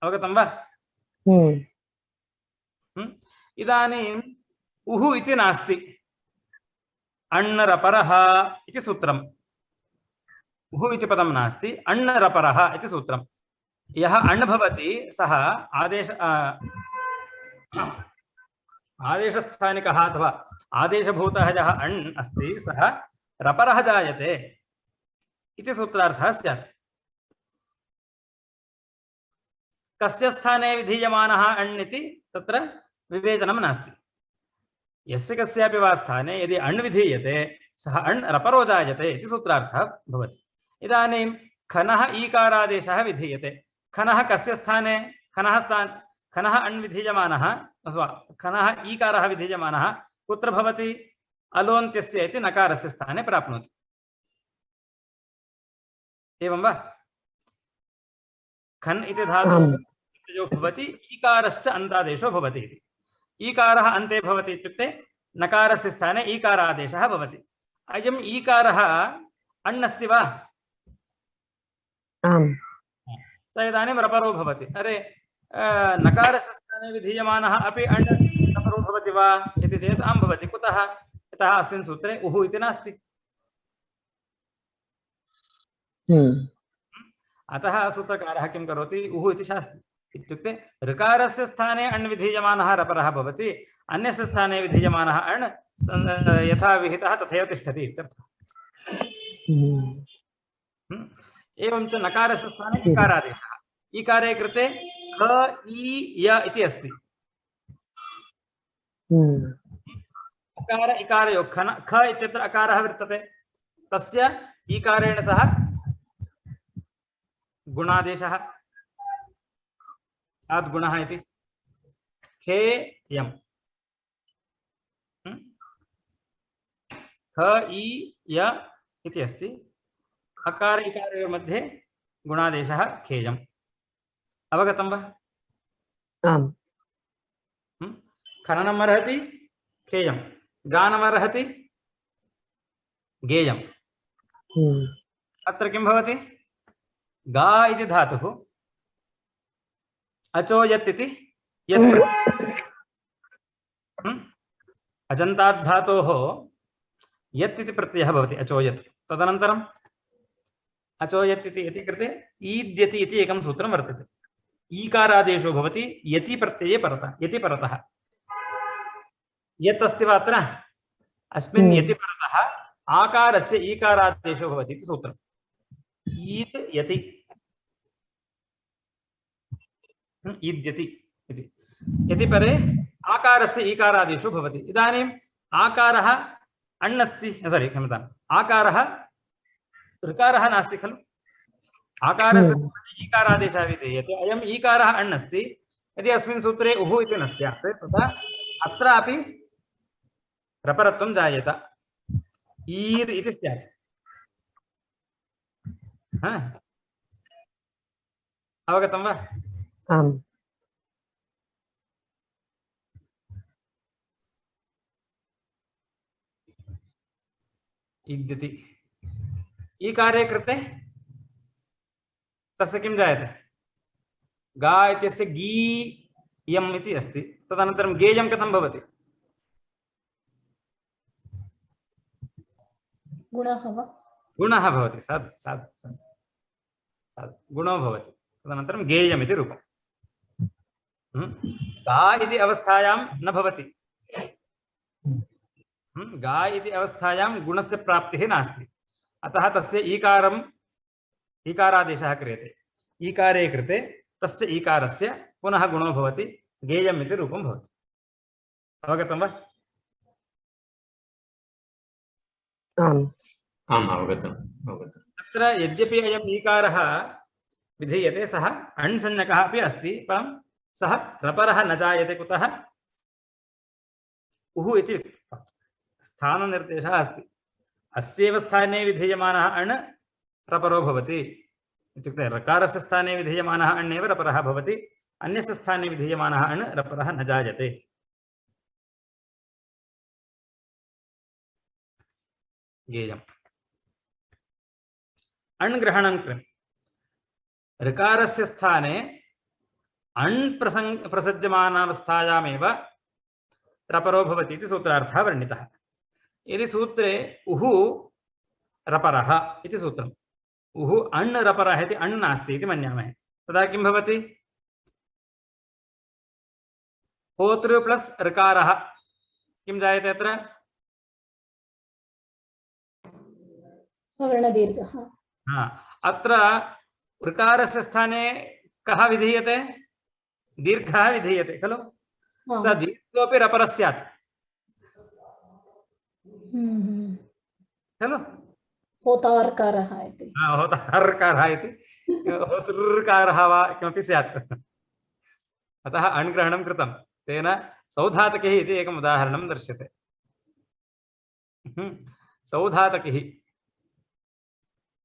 अवगतं वा? इदानीम् उः इति नास्ति, अण् रपरः इति सूत्रम्। उः इति पदं नास्ति, अण् रपरः इति सूत्रम्। यः अण् भवति सः आदेशस्थानिकः अथवा आदेशभूतः यः अण् अस्ति सः रपरः जायते इति सूत्रार्थः स्यात्। कस्य स्थाने विधीयमानः अण् इति तत्र विवेचनं नास्ति। यस्य कस्यापि वा स्थाने यदि अण् विधीयते सः अण् रपरो जायते इति सूत्रार्थः भवति। इदानीं खनः ईकारादेशः विधीयते। खनः कस्य स्थाने? खनः अण् विधीयमानः, खनः ईकारः विधीयमानः कुत्र भवति? अलोन्त्यस्य इति नकारस्य स्थाने प्राप्नोति। एवं वा? खन् इति धातुः भवति, ईकारश्च अन्तादेशो भवति इति। ईकारः अन्ते भवति इत्युक्ते नकारस्य स्थाने ईकारादेशः भवति। अयम् ईकारः अण् अस्ति वा? आम्। स इदानीं रपरो भवति। अरे नकारस्य स्थाने विधीयमानः अपि अण् रपरो भवति वा इति चेत् आं भवति। कुतः? यतः अस्मिन् सूत्रे उः इति नास्ति। अतः सूत्रकारः किं करोति? उः इति शास्ति। इत्युक्ते ऋकारस्य स्थाने अण् विधीयमानः रपरः भवति, अन्यस्य स्थाने विधीयमानः अण् यथा विहितः तथैव तिष्ठति इत्यर्थः। एवं च नकारस्य स्थाने इकारादेशः। इकारे कृते ख ई य इति अस्ति। अकार इकारयोः ख इत्यत्र अकारः वर्तते, तस्य ईकारेण सह गुणादेशः आद्गुणः इति खेयम्। ख ई य इति अस्ति। अकार इकारयोः मध्ये गुणादेशः खेयम्। अवगतं वा? आम्। खननम् अर्हति खेयम्, गानम् अर्हति गेयम्। अत्र किं भवति? गा इति धातुः अचो यत् इति यत् अजन्तात् धातोः यत् इति प्रत्ययः भवति अचोयत्। तदनन्तरम् अचोयत् इति कृते ईद्यति इति एकं सूत्रं वर्तते। ईकारादेशो भवति यति प्रत्यये परतः, यति परतः। यत् अस्ति वा अत्र अस्मिन् यति परतः आकारस्य ईकारादेशो भवति इति सूत्रम्। ईत् यति ईद्यति इति। यति परे आकारस्य ईकारादेशो भवति। इदानीम् आकारः अण् अस्ति, सारी क्षम्यताम्, आकारः ऋकारः नास्ति खलु, आकारस्य ईकारादेशः विधीयते। अयम् ईकारः अण् अस्ति। यदि अस्मिन् सूत्रे उः इति न स्यात् तदा अत्रापि रपरत्वं जायेत, ईर् इति स्यात्। अवगतं वा? आम्। ईद्यति ईकारे कृते तस्य किं जायते? गा इत्यस्य गीयम् इति अस्ति। तदनन्तरं गेयं कथं भवति? गुणः वा? गुणः भवति। साधु साधु साधु साधु गुणो भवति। तदनन्तरं गेयम् इति रूपम्। गा इति अवस्थायां न भवति। गा इति अवस्थायां गुणस्य प्राप्तिः नास्ति। अतः तस्य ईकारादेशः क्रियते। ईकारे कृते तस्य ईकारस्य पुनः गुणो भवति, गेयम् इति रूपं भवति। अवगतं वा? आम्। आम्, अवगतम् अवगतम्। तत्र यद्यपि अयम् ईकारः विधीयते सः अण् संज्ञकः अपि अस्ति, परं सः रपरः न जायते। कुतः? उः इति स्थाननिर्देशः अस्ति। अस्यैव स्थाने विधीयमानः अण् रपरो भवति। इत्युक्ते रकारस्य स्थाने विधीयमानः अण् एव रपरः भवति, अन्यस्य स्थाने विधीयमानः अण् रपरः न जायते। गेयम् अण् ग्रहणं कृ ऋकारस्य स्थाने अण् प्रसज्यमानावस्थायामेव रपरो भवति इति सूत्रार्थः वर्णितः। यदि सूत्रे उः रपरः इति सूत्रम्, उः अण् रपरः इति अण् नास्ति इति मन्यामहे, तदा किं भवति? होतृ प्लस् ऋकारः किं जायते अत्र? सवर्णदीर्घः। अत्र ऋकारस्य स्थाने कः विधीयते? दीर्घः विधीयते खलु। स दीर्घोऽपि रपरः स्यात् खलु। होतार्कारः इति। होतार्कारः इति, होतृकारः वा किमपि स्यात्। अतः अण् ग्रहणं कृतं। तेन सौधातकिः इति एकम् उदाहरणं दर्श्यते। सौधातकिः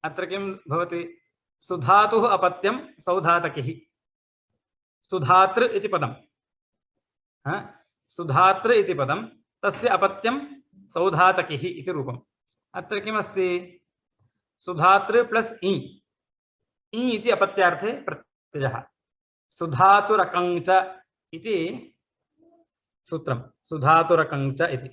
अत्र किं भवति? सुधातुः अपत्यं सौधातकिः। सुधातृ इति पदं, सुधातृ इति पदं, तस्य अपत्यं सौधातकिः इति रूपम्। अत्र किमस्ति? सुधातृ प्लस् इ इति अपत्यार्थे प्रत्ययः। सुधातुरकञ्च इति सूत्रं, सुधातुरकञ्च इति।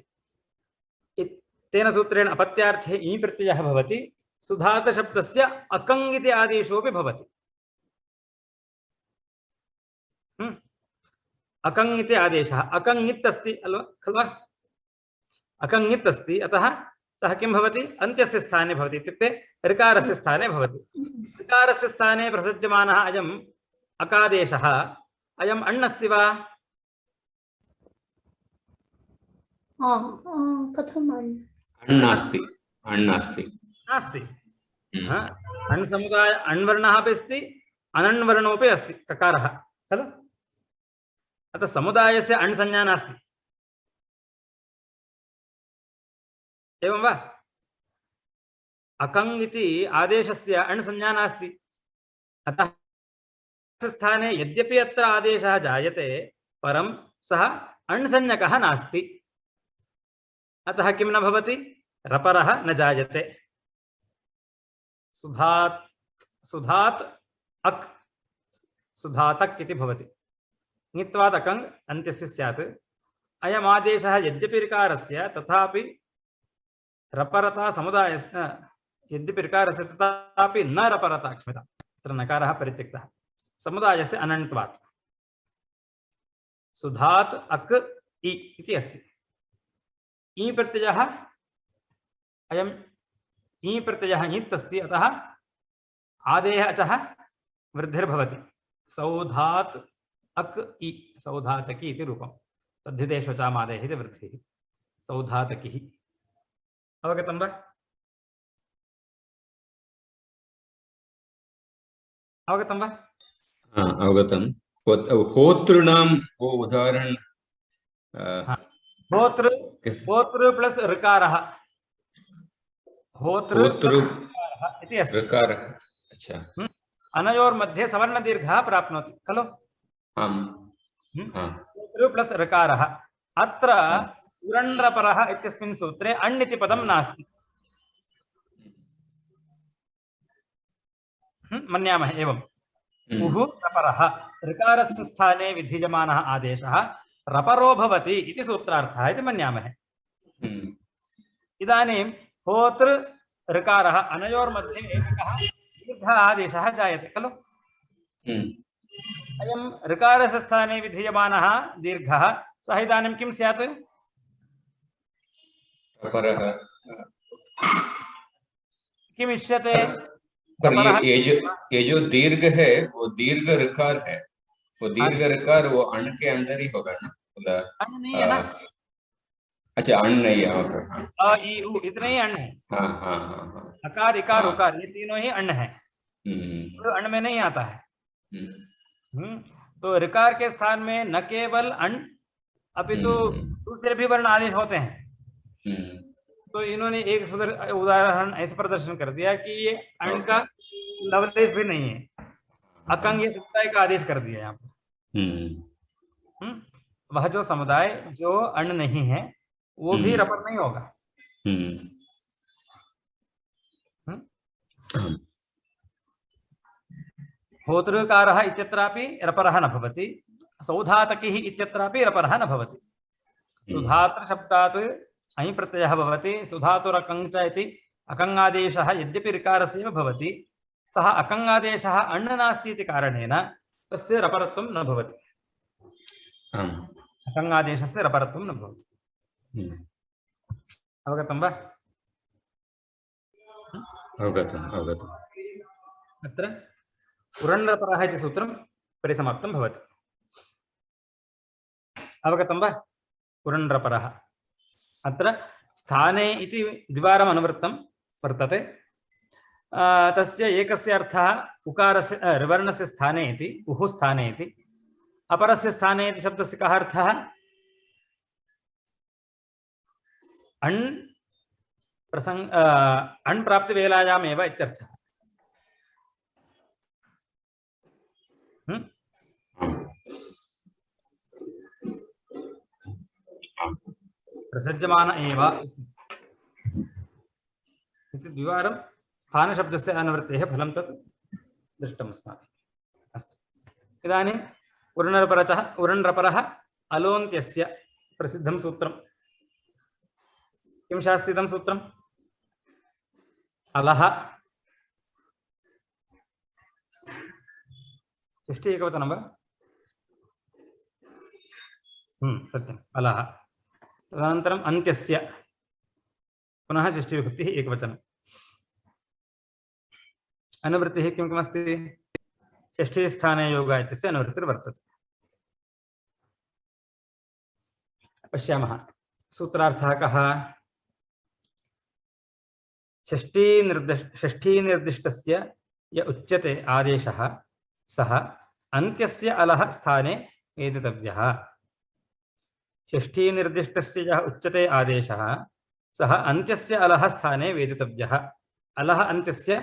तेन सूत्रेण अपत्यार्थे इ प्रत्ययः भवति। सुधात शब्दस्य अकङ् इति आदेशोऽपि भवति। अकङ् इति आदेशः, अकङ् अस्ति खलु, अकङ् अस्ति, अतः सः किं भवति? अन्त्यस्य स्थाने भवति, इत्युक्ते ऋकारस्य स्थाने भवति। ऋकारस्य स्थाने प्रसज्यमानः अयम् अकादेशः अयम् अण् अस्ति वा? कथम् अण् नास्ति, अण् नास्ति, नास्ति। अण् समुदाय अण् वर्णः अपि अस्ति, अनण् वर्णोऽपि अस्ति ककारः खलु। अतः समुदायस्य अण् संज्ञा नास्ति। एवं वा? अकङ् इति आदेशस्य अण् संज्ञा नास्ति। अतः स्थाने यद्यपि अत्र आदेशः जायते, परं सः अण् संज्ञकः नास्ति। अतः किं न भवति? रपरः न जायते। सुधात् अक् सुधातक् इति भवति। ङित्वात् अकङ् अन्त्यस्य स्यात्। अयमादेशः यद्यपि ऋकारस्य तथापि रपरता समुदायस्य यद्यपि ऋकारस्य तथापि न रपरता क्षम्यताम् अत्र नकारः परित्यक्तः समुदायस्य अनन्तत्वात् सुधात् अक् इ इति अस्ति इ प्रत्ययः अयम् इ प्रत्ययः ङित् अस्ति अतः आदेः अचः वृद्धिर्भवति सौधात् अक् इ सौधातकी इति रूपं तद्धितेष्वचामादेः इति वृद्धिः सौधातकिः अवगतं वा अवगतं वा अवगतं होतॄणां वो उदाहरण होतृ होतृ प्लस ऋकारः होतृ होतृ इति अस्ति ऋकारः अच्छा अनयोर्मध्ये सवर्णदीर्घः प्राप्नोति खलु आम् होतृ प्लस ऋकारः अत्र उरण्रपरः इत्यस्मिन् सूत्रे अण् इति पदं नास्ति मन्यामहे एवम् उः रपरः ऋकारस्य स्थाने विधीयमानः आदेशः रपरो भवति इति सूत्रार्थः इति मन्यामहे इदानीं होतृ ऋकारः अनयोर्मध्ये एकः दीर्घः आदेशः जायते खलु अयं ऋकारस्य स्थाने विधीयमानः दीर्घः सः इदानीं किं स्यात् रपरः किम् इष्यते पर ये जो दीर्घ है वो दीर्घ ऋकार है वो दीर्घ ऋकार वो अण के अंदर ही होगा ना अण् नहीं है ना अच्छा अण नहीं है ओके अ ई उ इतने ही अण् है हाँ हाँ हाँ हाँ अकार इकार उकार ये तीनों ही अण् है तो अण् में नहीं आता है तो ऋकार के स्थान में न केवल अण् अपितु दूसरे भी वर्ण आदेश होते हैं तो इन्होंने एक उदाहरण ऐसे प्रदर्शन कर दिया कि ये अण् का लवलेश भी नहीं है अकंग ये समुदाय का आदेश कर दिया यहाँ पर वह जो समुदाय जो अण् नहीं है वो भी रपर नहीं होगा होतृकारः इत्यत्रापि रपरः न भवति सौधातकिः इत्यत्रापि रपरः न भवति सुधातृ शब्दात् अयि प्रत्ययः भवति सुधातुरकं च इति अकङ्गादेशः यद्यपि ऋकारस्य एव भवति सः अकङ्गादेशः अण् नास्ति इति कारणेन तस्य रपरत्वं न भवति अकङ्गादेशस्य रपरत्वं न भवति अवगतं वा अवगतम् अवगतम् अत्र पुरण्रपरः इति सूत्रं परिसमाप्तं भवति अवगतं वा पुरण्रपरः अत्र स्थाने इति द्विवारम् अनुवृत्तं वर्तते तस्य एकस्य अर्थः उकारस्य ऋवर्णस्य स्थाने इति उः स्थाने इति अपरस्य स्थाने इति शब्दस्य कः अर्थः अण् प्रसंग अण् प्राप्तिवेलायामेव इत्यर्थः प्रसज्यमान एव इति द्विवारं स्थानशब्दस्य अनुवृत्तेः फलं तत् दृष्टम् अस्माभिः अस्तु इदानीं उरण्रपरः अलोन्त्यस्य प्रसिद्धं सूत्रं किं शास्ति इदं सूत्रम् अलः षष्ठी एकवचनं वा सत्यम् अलः तदनन्तरम् अन्त्यस्य पुनः षष्ठीविभक्तिः एकवचनम् अनुवृत्तिः किं किमस्ति षष्ठीस्थाने योग इत्यस्य अनुवृत्तिर्वर्तते पश्यामः सूत्रार्थः कः षष्ठीनिर्दिष्टस्य य उच्यते आदेशः सः अन्त्यस्य अलः स्थाने वेदितव्यः षष्ठीनिर्दिष्टस्य यः उच्यते आदेशः सः अन्त्यस्य अलः स्थाने वेदितव्यः अलः अन्त्यस्य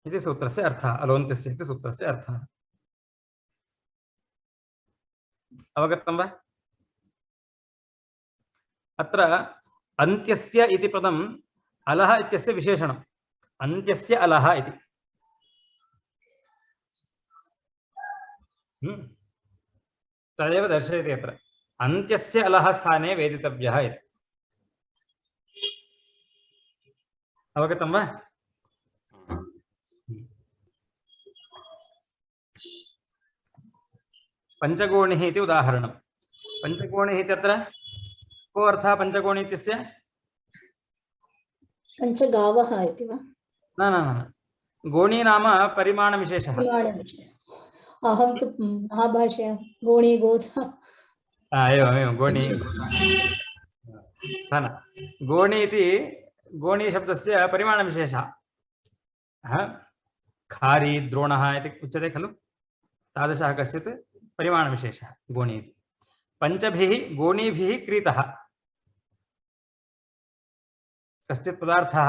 इति सूत्रस्य अर्थः अलोन्त्यस्य इति सूत्रस्य अर्थः अवगतं वा अत्र अन्त्यस्य इति पदम् अलः इत्यस्य विशेषणम् अन्त्यस्य अलः इति तदेव दर्शयति अत्र अन्त्यस्य अलः स्थाने वेदितव्यः इति। अवगतं वा? पञ्चकोणिः इति उदाहरणं। पञ्चकोणिः इत्यत्र को अर्थः पञ्चकोणि इत्यस्य? पञ्चगावः इति वा? न न न, गोणी नाम परिमाणविशेषः। अहं तु महाभाष्य गोणी गोधा। एवमेवं गोणी न गोणी इति गोणी शब्दस्य परिमाणविशेषः। खारी द्रोणः इति उच्यते खलु, तादृशः कश्चित् परिमाणविशेषः गोणी इति। पञ्चभिः गोणीभिः क्रीतः कश्चित् पदार्थः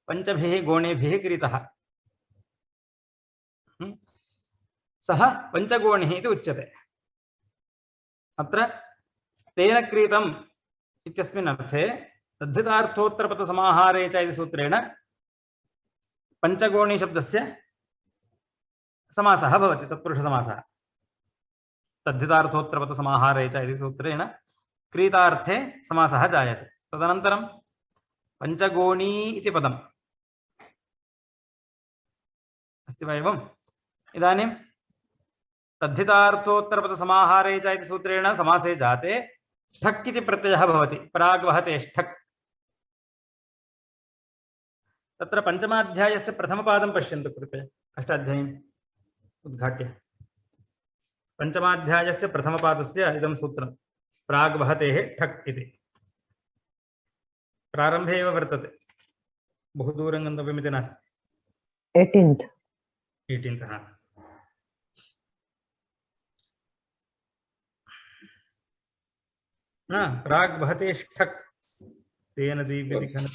पञ्चभिः गोणीभिः क्रीतः, सः पञ्चगोणिः इति उच्यते। अत्र तेन क्रीतम् इत्यस्मिन् अर्थे तद्धितार्थोत्तरपदसमाहारे च इति सूत्रेण पञ्चगोणी शब्दस्य समासः भवति, तत्पुरुषसमासः। तद्धितार्थोत्तरपदसमाहारे च इति सूत्रेण क्रीतार्थे समासः जायते। तदनन्तरं पञ्चगोणी इति पदम् अस्ति वा एवम्? इदानीं तद्धितार्थोत्तरपदसमाहारे च इति सूत्रेण समासे जाते ठक् इति प्रत्ययः भवति, प्राग्वहते ठक्। तत्र पञ्चमाध्यायस्य प्रथमपादं पश्यन्तु कृपया, अष्टाध्यायीम् उद्घाट्य। पञ्चमाध्यायस्य प्रथमपादस्य इदं सूत्रं प्राग्वहतेः ठक् इति प्रारम्भे एव वर्तते, बहु दूरं गन्तव्यमिति नास्ति। 18th 18th प्राग्वहते ठक् तेन दीप्यति खलु,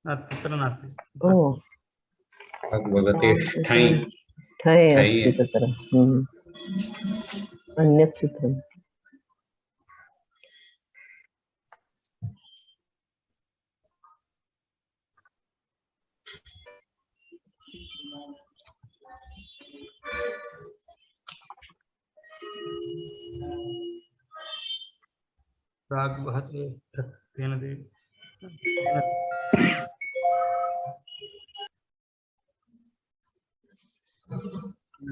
तत्र नास्ति। भगवते ठै ठै अस्ति तत्र अन्यत् सूत्रम्। प्राग्वहते ठक् तेन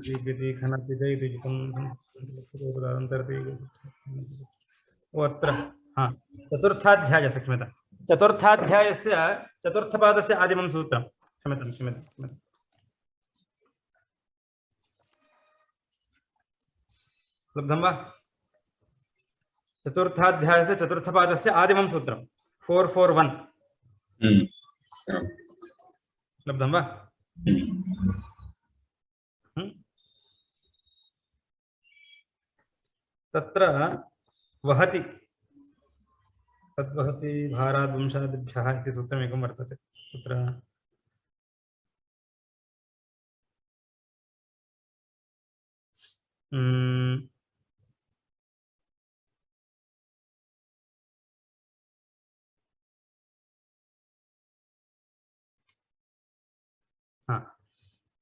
दीप्यति खनति इति जितं अत्र चतुर्थाध्यायस्य क्षम्यतां चतुर्थाध्यायस्य चतुर्थपादस्य आदिमं सूत्रं क्षम्यतां लब्धं वा? चतुर्थाध्यायस्य चतुर्थपादस्य आदिमं सूत्रं 441 लब्धं वा? तत्र वहति तद्वहति भाराद् वंशादिभ्यः इति सूत्रमेकं वर्तते। तत्र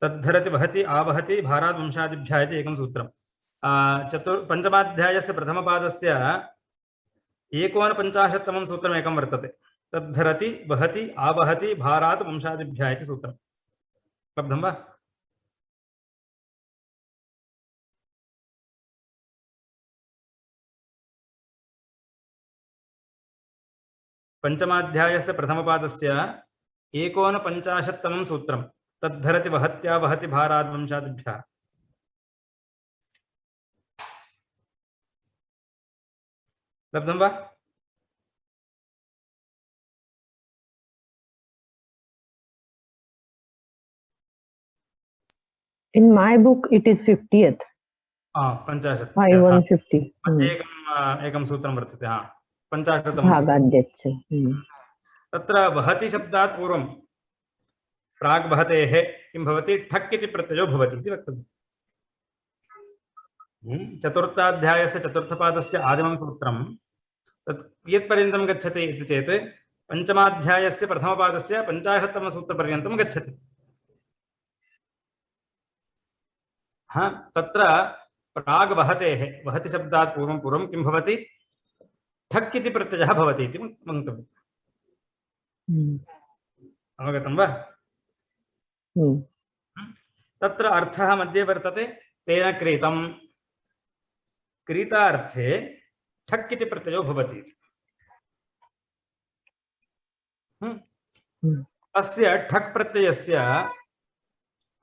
तद्धरति वहति आवहति भाराद् वंशादिभ्यः इति एकं सूत्रं। पञ्चमाध्यायस्य प्रथमपादस्य 49तमं सूत्रमेकं वर्तते। तद्धरति वहति आवहति भारात् वंशादिभ्यः इति सूत्रं लब्धं वा? पञ्चमाध्यायस्य प्रथमपादस्य 49तमं सूत्रं तद्धरति वहत्या वहति भाराद् वंशादिभ्यः। लब्धं वा? In my book it is 50th. 50 5150 एकं सूत्रं वर्तते। 50 भागाद्यच्च। तत्र वहति शब्दात् पूर्वं प्राग् वहतेः किं भवति? ठक् इति प्रत्ययो भवति इति वक्तव्यम्। चतुर्थाध्यायस्य चतुर्थपादस्य आदिमं सूत्रं तत् कियत्पर्यन्तं गच्छति इति चेत् पञ्चमाध्यायस्य प्रथमपादस्य 50तम सूत्रपर्यन्तं गच्छति। तत्र प्राग् वहतेः वहति शब्दात् पूर्वं पूर्वं किं भवति ठक् इति प्रत्ययः भवति इति वक्तव्यम्। अवगतं वा? तत्र अर्थः मध्ये वर्तते तेन क्रीतं क्रीतार्थे ठक् इति प्रत्ययो भवति। अस्य ठक् प्रत्ययस्य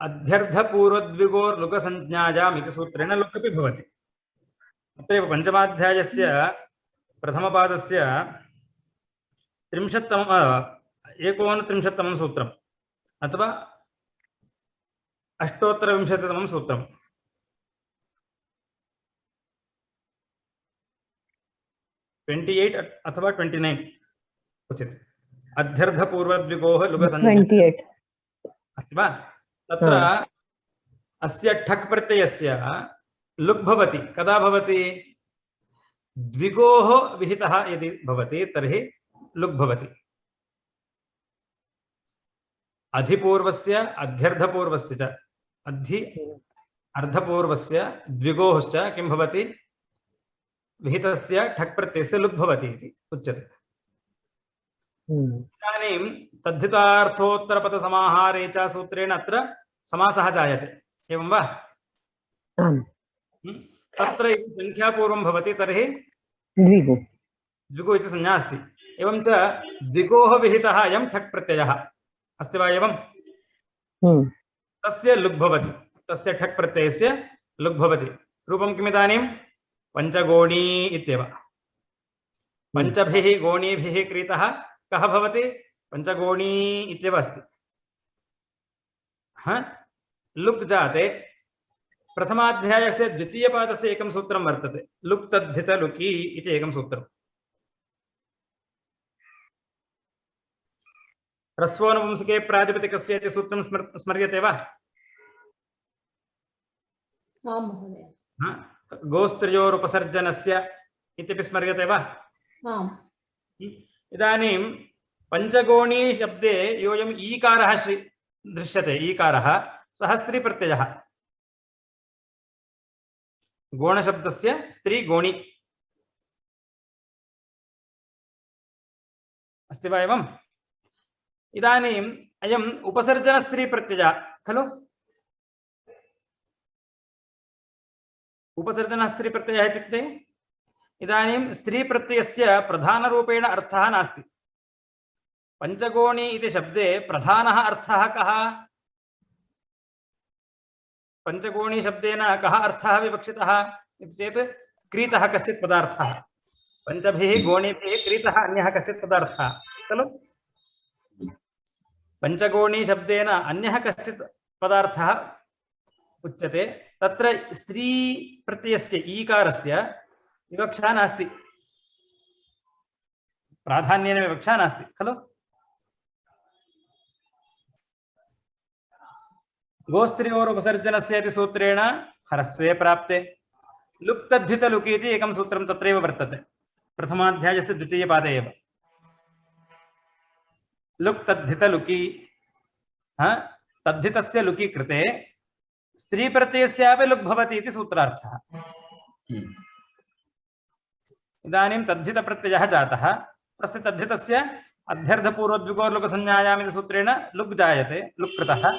अध्यर्थपूर्वद्विगोर्लुकसंज्ञायाम् इति सूत्रेण लुक् अपि भवति। अत्रैव पञ्चमाध्यायस्य प्रथमपादस्य 39तमं सूत्रम् अथवा 820तमं सूत्रम् अथवा 29 उचित अध्यर्थपूर्वद्विगोः लुकसंज्ञा 28 अस्ति वा? तत्र अस्य ठक् प्रत्ययस्य लुक् भवति। कदा भवति? द्विगोः विहितः यदि भवति तर्हि लुक् भवति। अधिपूर्वस्य अध्यर्थपूर्वस्य च अर्धपूर्वस्य द्विगोश्च किं भवति? विहितस्य ठक् प्रत्ययस्य लुक् भवति इति उच्यते। इदानीं तद्धितार्थोत्तरपदसमाहारे च सूत्रेण अत्र समासः जायते, एवं वा? तत्र संख्यापूर्वं भवति तर्हि द्विगु इति संज्ञा अस्ति। एवं च द्विगोः विहितः अयं ठक् प्रत्ययः अस्ति वा? एवं तस्य लुक् भवति, तस्य ठक् प्रत्ययस्य लुक् भवति। रूपं किम् इदानीं? पञ्चगोणी इत्येव। पञ्चभिः गोणीभिः क्रीतः कः भवति? पञ्चगोणी इत्येव अस्ति। लुक् जाते प्रथमाध्यायस्य द्वितीयपादस्य एकं सूत्रं वर्तते, लुक् तद्धित लुकी इति एकं सूत्रम्। ह्रस्वोनुपुंसके प्रातिपदिकस्य इति सूत्रं स्मर्यते वा? आं महोदय। गोस्त्र्योरुपसर्जनस्य इत्यपि स्मर्यते वा? आम्। इदानीं पञ्चगोणी शब्दे योऽयम् ईकारः दृश्यते, ईकारः सः स्त्रीप्रत्ययः। गोणशब्दस्य स्त्री गोणी अस्ति वा? एवम् इदानीम् अयम् उपसर्जनस्त्रीप्रत्ययः खलु? उपसर्जनस्त्रीप्रत्ययः इत्युक्ते इदानीं स्त्रीप्रत्ययस्य प्रधानरूपेण अर्थः नास्ति। पञ्चगोणी इति शब्दे प्रधानः अर्थः कः? पञ्चगोणी शब्देन कः अर्थः विवक्षितः इति चेत् क्रीतः कश्चित् पदार्थः। पञ्चभिः गोणीभिः क्रीतः अन्यः कश्चित् पदार्थः खलु? पञ्चगोणी शब्देन अन्यः कश्चित् पदार्थः उच्यते। तत्र स्त्री प्रत्ययस्य ईकारस्य विवक्षा नास्ति, प्राधान्येन विवक्षा नास्ति खलु? गोस्त्र्योरुपसर्जनस्य इति सूत्रेण ह्रस्वे प्राप्ते लुक् तद्धित लुकी इति एकं सूत्रं तत्रैव वर्तते, प्रथमाध्यायस्य द्वितीयपादे एव। लुक् तद्धित लुकी, तद्धितस्य लुकी कृते स्त्रीप्रत्ययस्यापि लुक् भवति इति सूत्रार्थः। इदानीं तद्धितप्रत्ययः जातः, तस्य तद्धितस्य अध्यर्थपूर्वद्विगोर्लुकसंज्ञायाम् इति सूत्रेण लुक् जायते, लुक् कृतः।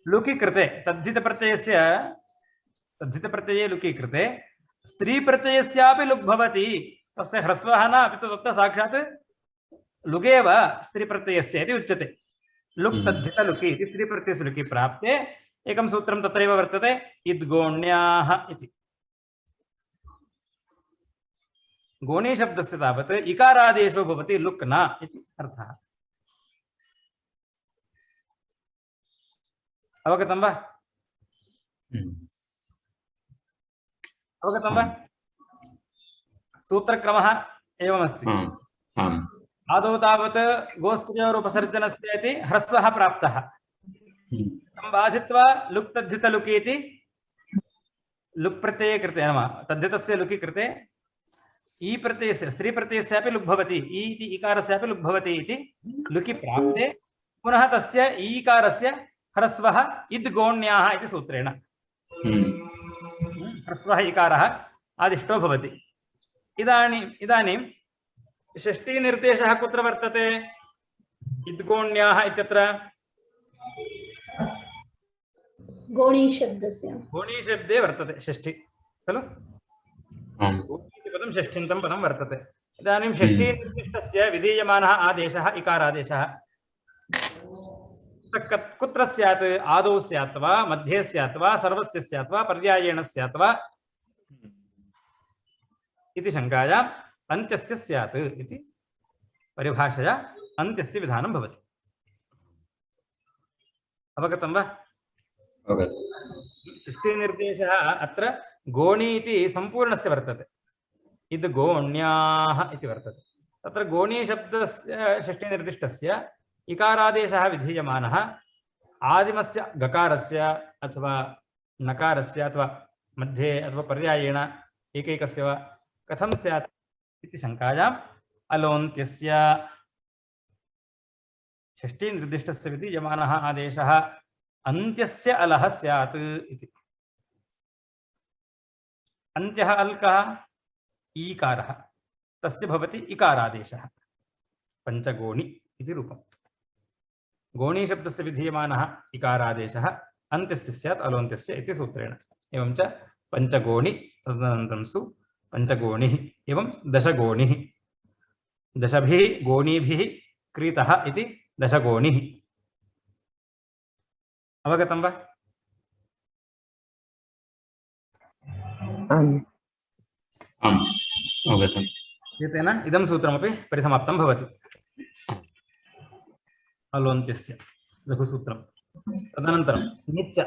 लुकि कृते तद्धितप्रत्यये लुकि कृते स्त्रीप्रत्ययस्यापि लुक् भवति। तस्य ह्रस्वः न, अपि तु तत्र साक्षात् लुगेव स्त्रीप्रत्ययस्य इति उच्यते। लुक् तद्धित लुकि इति स्त्रीप्रत्ययस्य लुकि प्राप्ते एकं सूत्रं तत्रैव वर्तते, इद्गोण्याः इति। गोणी शब्दस्य तावत् इकारादेशो भवति, लुक् न इति अर्थः। अवगतं वा? अवगतं वा? सूत्रक्रमः एवमस्ति। आदौ तावत् गोस्त्र्योरुपसर्जनस्य इति ह्रस्वः प्राप्तः, तं बाधित्वा लुक् तद्धित लुकि इति लुक् प्रत्यये कृते, नाम तद्धितस्य लुकि कृते ई प्रत्ययस्य स्त्रीप्रत्ययस्यापि लुक् भवति, ई इति इकारस्यापि लुक् भवति इति लुकि प्राप्ते पुनः तस्य ईकारस्य ह्रस्वः इद्गोण्याः इति सूत्रेण। ह्रस्वः इकारः आदिष्टो भवति। इदानीं षष्ठीनिर्देशः कुत्र वर्तते? इद्गोण्याः इत्यत्र गोणी शब्दस्य गोणीशब्दे वर्तते षष्ठी खलु। गोणी पदं षष्ठीन्तं पदं वर्तते। इदानीं षष्ठीनिर्दिष्टस्य विधीयमानः आदेशः इकारादेशः कुत्र स्यात्? आदौ स्यात् वा, मध्ये स्यात् वा, सर्वस्य स्यात् वा, पर्यायेण स्यात् वा इति शङ्कायाम् अन्त्यस्य स्यात् इति परिभाषया अन्त्यस्य विधानं भवति। अवगतं वा? अवगतम्। षष्ठीनिर्देशः अत्र गोणी इति सम्पूर्णस्य वर्तते। इद् गोण्याः इति वर्तते। तत्र गोणीशब्दस्य षष्ठीनिर्दिष्टस्य इकारादेशः विधीयमानः आदिमस्य गकारस्य अथवा नकारस्य अथवा मध्ये अथवा पर्यायेण एकैकस्य वा कथं स्यात् इति शङ्कायाम् अलोन्त्यस्य षष्ठीनिर्दिष्टस्य विधीयमानः आदेशः अन्त्यस्य अलः स्यात् इति। अन्त्यः अल्कः ईकारः, तस्य भवति इकारादेशः। पञ्चगोणी इति रूपम्। गोणीशब्दस्य विधीयमानः इकारादेशः अन्त्यस्य स्यात् अलोन्त्यस्य इति सूत्रेण। एवं च पञ्चगोणी, तदनन्तरं सु पञ्चगोणिः, एवं दशगोणिः। दशभिः गोणीभिः क्रीतः इति दशगोणिः। अवगतं वा? आम् अवगतम्। एतेन इदं सूत्रमपि परिसमाप्तं भवति। अलोन्त्यस्य लघुसूत्रं। तदनन्तरं निच्च।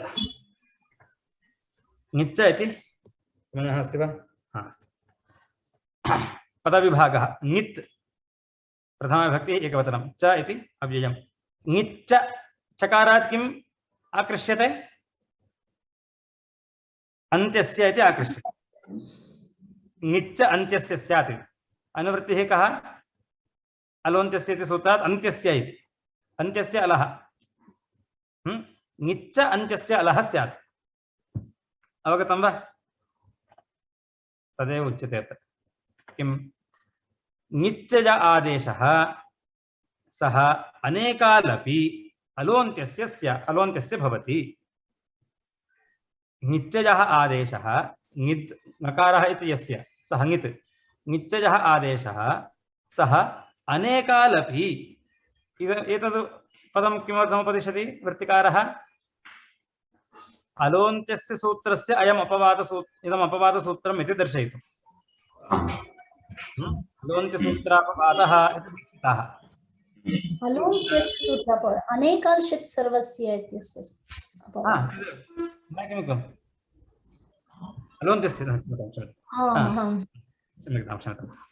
निच्च इति मनः अस्ति वा? हा, अस्ति। पदविभागः नित् प्रथमाविभक्ति एकवचनं, च इति अव्ययं। निच्च चकारात् किम् आकृष्यते? अन्त्यस्य इति आकृष्यते। निच्च अन्त्यस्य स्यात्। अनुवृत्तिः कः? अलोन्त्यस्य इति सूत्रात् अन्त्यस्य इति। अन्त्यस्य अलः। निच्च अन्त्यस्य अलः स्यात्। अवगतं वा? तदेव उच्यते अत्र। किं? निच्चज आदेशः सः अनेकालपि अलोन्त्यस्य भवति। निच्चजः आदेशः निद् नकारः इति यस्य सः नित्। निच्चजः आदेशः सः अनेकालपि। एतद् पदं किमर्थमुपदिशति वृत्तिकारः? अलोन्त्यस्य सूत्रस्य इदम् अपवादसूत्रम् इति दर्शयितुम्। अलोन्त्यसूत्रापवादः इति दीक्षितः। अलोन्त्यस्य सूत्रपद अनेकाल्षित् सर्वस्य इत्यस्य किमुक्तम्? अलोन्त्यस्य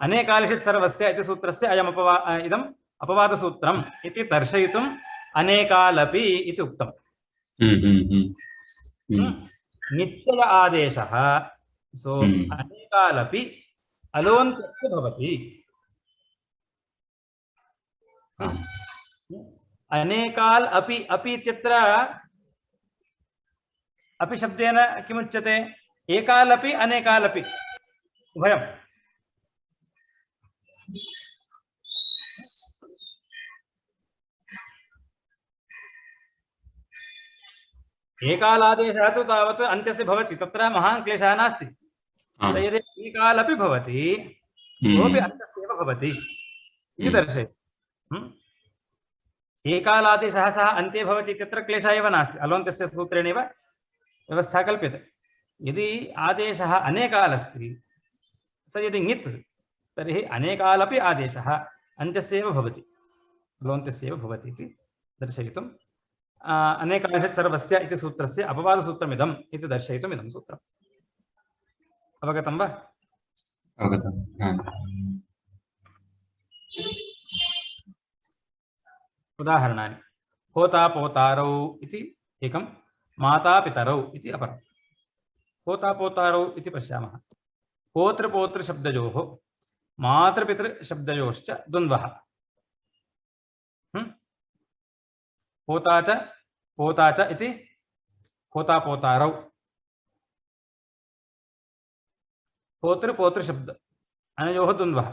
अनेकालिषित् सर्वस्य इति सूत्रस्य इदम् अपवादसूत्रम् इति दर्शयितुम् अनेकालपि इति उक्तम्। नित्यज आदेशः सो अनेकालपि अलोन्त्यस्य भवति। अनेकाल् अपि। अपि इत्यत्र अपि शब्देन किमुच्यते? एकालपि अनेकालपि उभयम्। एकालादेशः तु तावत् अन्त्यस्य भवति, तत्र महान् क्लेशः नास्ति। यदि एकालपि भवति सोऽपि अन्त्यस्य एव भवति इति दर्शयति। एकालादेशः सः अन्ते भवति इत्यत्र क्लेशः एव नास्ति। अलोन्त्यस्य सूत्रेणैव व्यवस्था कल्प्यते। यदि आदेशः अनेकाल् अस्ति स यदि ङित् तर्हि अनेकालपि आदेशः अन्त्यस्य एव भवति, अलोन्त्यस्य एव भवति इति दर्शयितुम् अनेकालिषित् सर्वस्य इति सूत्रस्य अपवादसूत्रमिदम् इति दर्शयितुम् इदं सूत्रम्। अवगतं वा? अवगतम्। उदाहरणानि। होता पोतारौ इति एकं, माता पितरौ इति अपरम्। होता पोतारौ इति पश्यामः। होतृपोतृशब्दयोः मातृपितृशब्दयोश्च द्वन्द्वः। होता च पोता च इति होता पोतारौ। होतृ पोतृ शब्द अनयोः द्वन्द्वः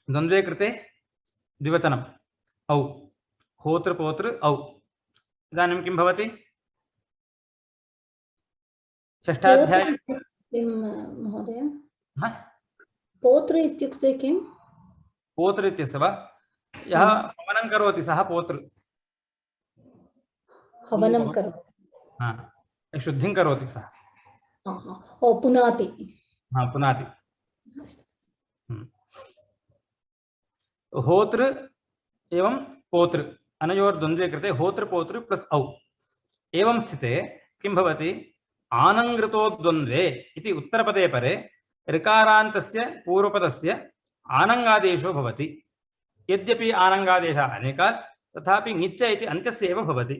द्वन्द्वे कृते द्विवचनम् औ होतृ पोतृ औ इदानीं किं भवति षष्ठाध्याय पोत्र किं महोदय हा? पोत्र इत्युक्ते किं पोतृ इत्यस्य वा यः हवनं करोति सः पोतृ हवनं करोति हा शुद्धिं करोति सः ओ पुनाति हा पुनाति होतृ एवं पोतृ अनयोर्द्वन्द्वे कृते होतृ पोतृ प्लस औ एवं स्थिते किं भवति आनङ्कृतो द्वन्द्वे इति उत्तरपदे परे ऋकारान्तस्य पूर्वपदस्य आनङ्गादेशो भवति यद्यपि आनङ्गादेशः अनेकात् तथापि ङिच्च इति अन्त्यस्य एव भवति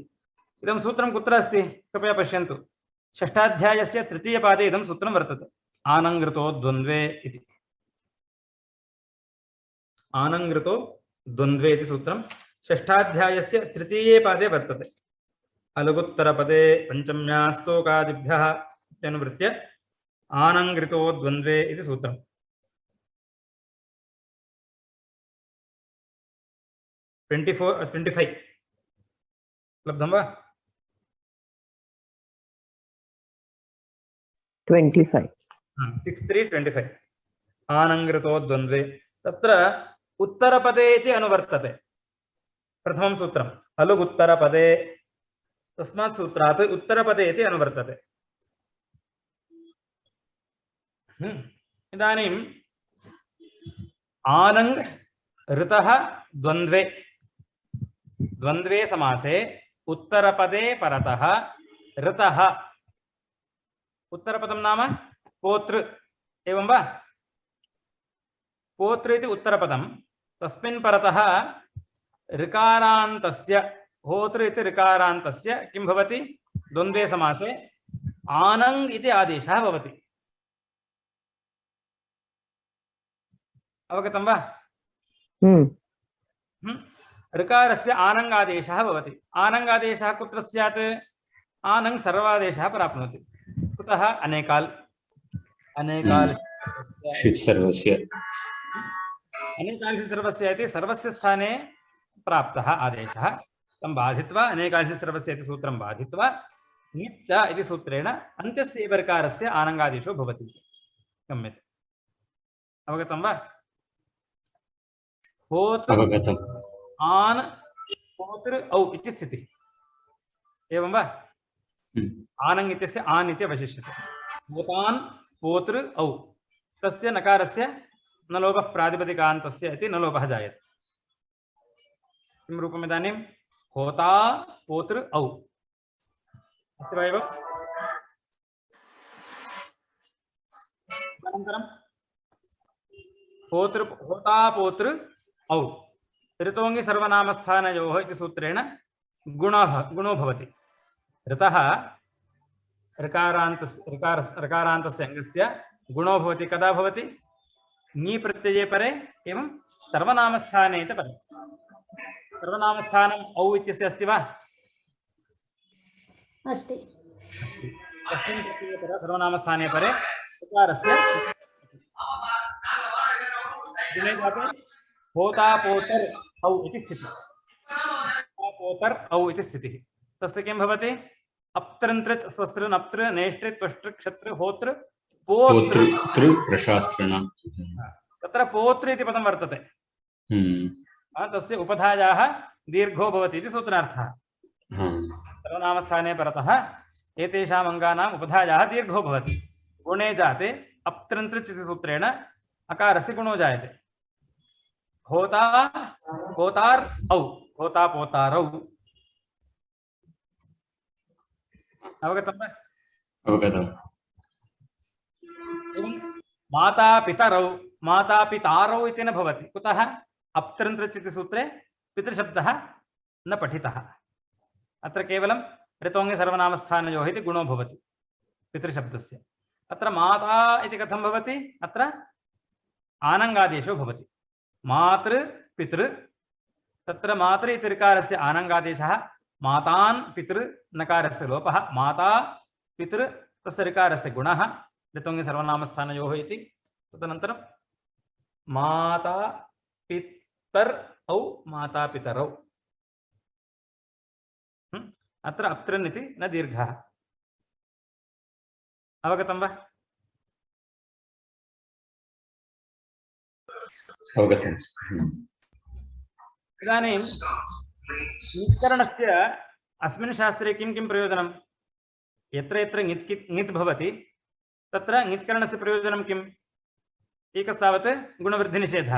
इदं सूत्रं कुत्र अस्ति कृपया पश्यन्तु षष्ठाध्यायस्य तृतीयपादे इदं सूत्रं वर्तते आनङ्कृतो द्वन्द्वे इति आनङ्कृतो द्वन्द्वे इति सूत्रं षष्ठाध्यायस्य तृतीये पादे वर्तते अलगुत्तरपदे पञ्चम्यास्तोकादिभ्यः इत्यनुवृत्य आनङ्कृतो द्वन्द्वे इति सूत्रम् 25 लब्धं वा 25 6325 आनङ्कृतो द्वन्द्वे तत्र उत्तरपदे इति अनुवर्तते प्रथमं सूत्रम् अलुगुत्तरपदे तस्मात् सूत्रात् उत्तरपदे इति अनुवर्तते इदानीम् आनङ् ऋतः द्वन्द्वे द्वन्द्वे समासे उत्तरपदे परतः ऋतः उत्तरपदं नाम पोतृ एवं वा पोतृ इति उत्तरपदं तस्मिन् परतः ऋकारान्तस्य होतृ इति ऋकारान्तस्य किं भवति द्वन्द्वे समासे आनङ् इति आदेशः भवति अवगतं वा ऋकारस्य आनङ्गादेशः भवति आनङ्गादेशः कुत्र स्यात् आनङ् सर्वादेशः प्राप्नोति कुतः अनेकाल् षित् सर्वस्य अनेकाल् सर्वस्य इति सर्वस्य स्थाने प्राप्तः आदेशः तं बाधित्वा अनेकाल् सर्वस्य इति सूत्रं बाधित्वा ङिच्च इति सूत्रेण अन्त्यस्य एव ऋकारस्य आनङ्गादेशो भवति गम्यते अवगतं वा अवगतम् आन पोतृ औ इति स्थितिः एवं वा आनङ् इत्यस्य आन् इति अवशिष्यते भूतान् पोतृ औ तस्य नकारस्य न लोपः प्रातिपदिकान्तस्य इति न लोपः जायते किं रूपम् इदानीं होता पोतृ औ अस्ति वा एवम् अनन्तरं पोतृ होता पोतृ औ ऋतोङ्गि सर्वनामस्थानयोः इति सूत्रेण गुणो भवति ऋतः ऋकारान्तस्य अङ्गस्य गुणो भवति कदा भवति ङी प्रत्यये परे एवं सर्वनामस्थाने च परे सर्वनामस्थानम् औ इत्यस्य अस्ति वा अस्ति तस्मिन् प्रत्यये परे सर्वनामस्थाने परे ऋकारस्य गुणे जाते होता पोतर् औ इति स्थितिः पोतर् औ इति स्थितिः तस्य किं भवति अप्त्रन्त्रच् स्वस्त्र नप्त्र नेष्ट्र त्वष्ट्र क्षत्र होत्र पोतृ प्रशास्त्रणां तत्र पोतृ इति पदं वर्तते तस्य उपधायाः दीर्घो भवति इति सूत्रार्थः सर्वनामस्थाने परतः एतेषाम् अङ्गानाम् उपधायाः दीर्घो भवति गुणे जाते अप्त्रन्त्रच् इति सूत्रेण अकारस्य गुणो जायते होता होतार् औ होता पोतारौ अवगतं वा अवगतम् एवं माता पितरौ माता पितारौ इति न भवति कुतः अप्त्रन्त्रच् इति सूत्रे पितृशब्दः न पठितः अत्र केवलं ऋतोङ्गि सर्वनामस्थानयोः इति गुणो भवति पितृशब्दस्य अत्र माता इति कथं भवति अत्र आनङ्गादेशो भवति मातृ पितृ तत्र मातृ इति ऋकारस्य आनङ्गादेशः मातान् पितृ नकारस्य लोपः माता पितृ तस्य ऋकारस्य गुणः लितोङ्गि सर्वनामस्थानयोः इति। तदनन्तरं माता पितरौ मातापितरौ। अत्र अप्तृन् इति न दीर्घः। अवगतं वा? अवगतम्। इदानीं ङित्करणस्य अस्मिन् शास्त्रे किं किं प्रयोजनं? यत्र यत्र ङित् भवति तत्र ङित्करणस्य प्रयोजनं किम्? एकस्तावत् गुणवृद्धिनिषेधः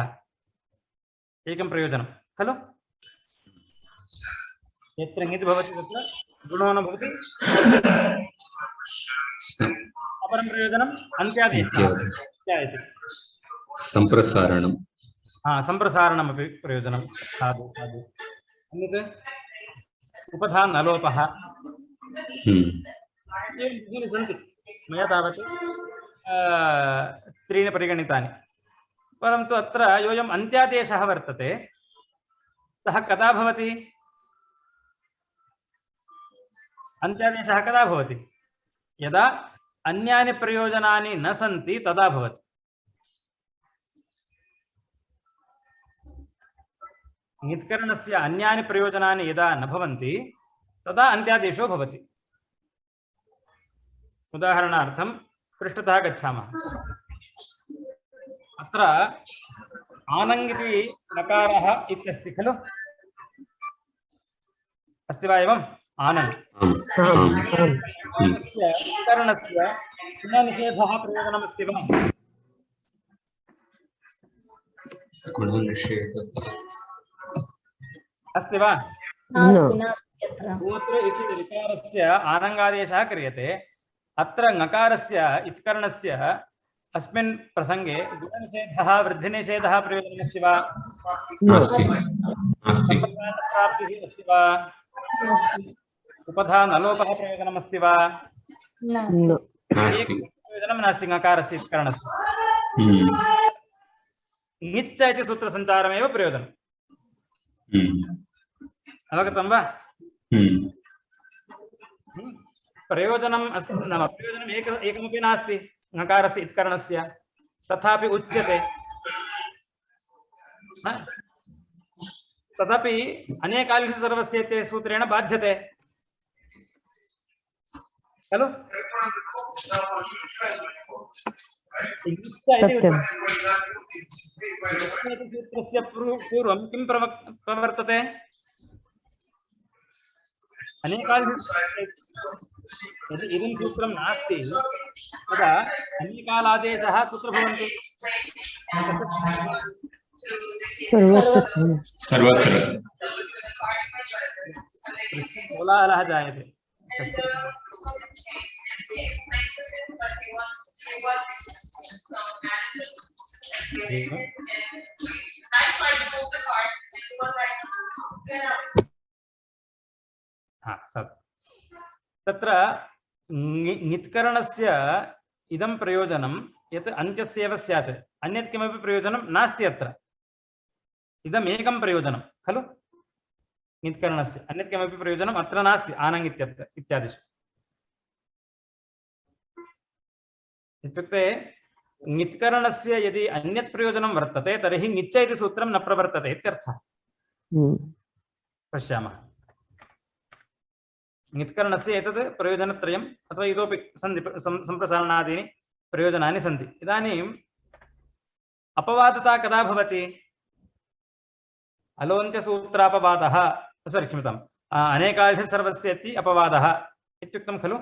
एकं प्रयोजनं खलु। यत्र ङित् भवति तत्र गुणो न भवति। अपरं प्रयोजनम् अन्त्यादेशः इति सम्प्रसारणं। सम्प्रसारणमपि प्रयोजनं साधु साधु। अन्यत् उपधानलोपः। एवं बहूनि सन्ति, मया तावत् त्रीणि परिगणितानि। परन्तु अत्र योऽयम् अन्त्यादेशः वर्तते सः कदा भवति? अन्त्यादेशः कदा भवति? यदा अन्यानि प्रयोजनानि न सन्ति तदा भवति। ङित्करणस्य अन्यानि प्रयोजनानि यदा न भवन्ति तदा अन्त्यादेशो भवति। उदाहरणार्थं पृष्ठतः गच्छामः। अत्र आनङ् इति नकारः इत्यस्ति खलु, अस्ति वा एवम्? आनङ् ङित्करणस्य गुणनिषेधः प्रयोजनमस्ति वा? अस्ति वा? गोत्र इति ऋकारस्य आनङ्गादेशः क्रियते। अत्र ङकारस्य इत्करणस्य अस्मिन् प्रसङ्गे गुणनिषेधः वृद्धिनिषेधः प्रयोजनमस्ति वा? प्राप्तिः अस्ति वा? उपधानलोपः प्रयोजनमस्ति वा? प्रयोजनं नास्ति ङकारस्य इत्करणस्य। ङिच्च इति सूत्रसञ्चारमेव प्रयोजनम्। अवगतं वा? प्रयोजनम् प्रयोजनम् एकमपि नास्ति ङकारस्य इत्करणस्य, तथापि उच्यते। तदपि अनेकालिष सर्वस्य इति सूत्रेण बाध्यते खलु। सूत्रस्य पूर्वं किं प्रवर्तते? अनेकालिष। यदि इदं सूत्रं नास्ति तदा अनेकालादेशः कुत्र भवन्ति? सर्वत्र। कोलाहलः जायते। तत्र ङित्करणस्य इदं प्रयोजनं यत् अन्त्यस्यैव स्यात्, अन्यत् किमपि प्रयोजनं नास्ति अत्र। इदम् एकं प्रयोजनं खलु ङित्करणस्य, अन्यत् किमपि प्रयोजनम् अत्र नास्ति आनङ् इत्यादिषु। इत्युक्ते ङित्करणस्य यदि अन्यत् प्रयोजनं वर्तते तर्हि ङिच्च इति सूत्रं न प्रवर्तते इत्यर्थः। पश्यामः। ङित्करणस्य एतद् प्रयोजनत्रयम् अथवा इतोपि सन्ति सम्प्रसारणादीनि प्रयोजनानि सन्ति। इदानीम् अपवादता कदा भवति? अलोन्त्यसूत्रापवादः, सारी क्षम्यताम्, अनेकालिष सर्वस्य इति अपवादः इत्युक्तं खलु।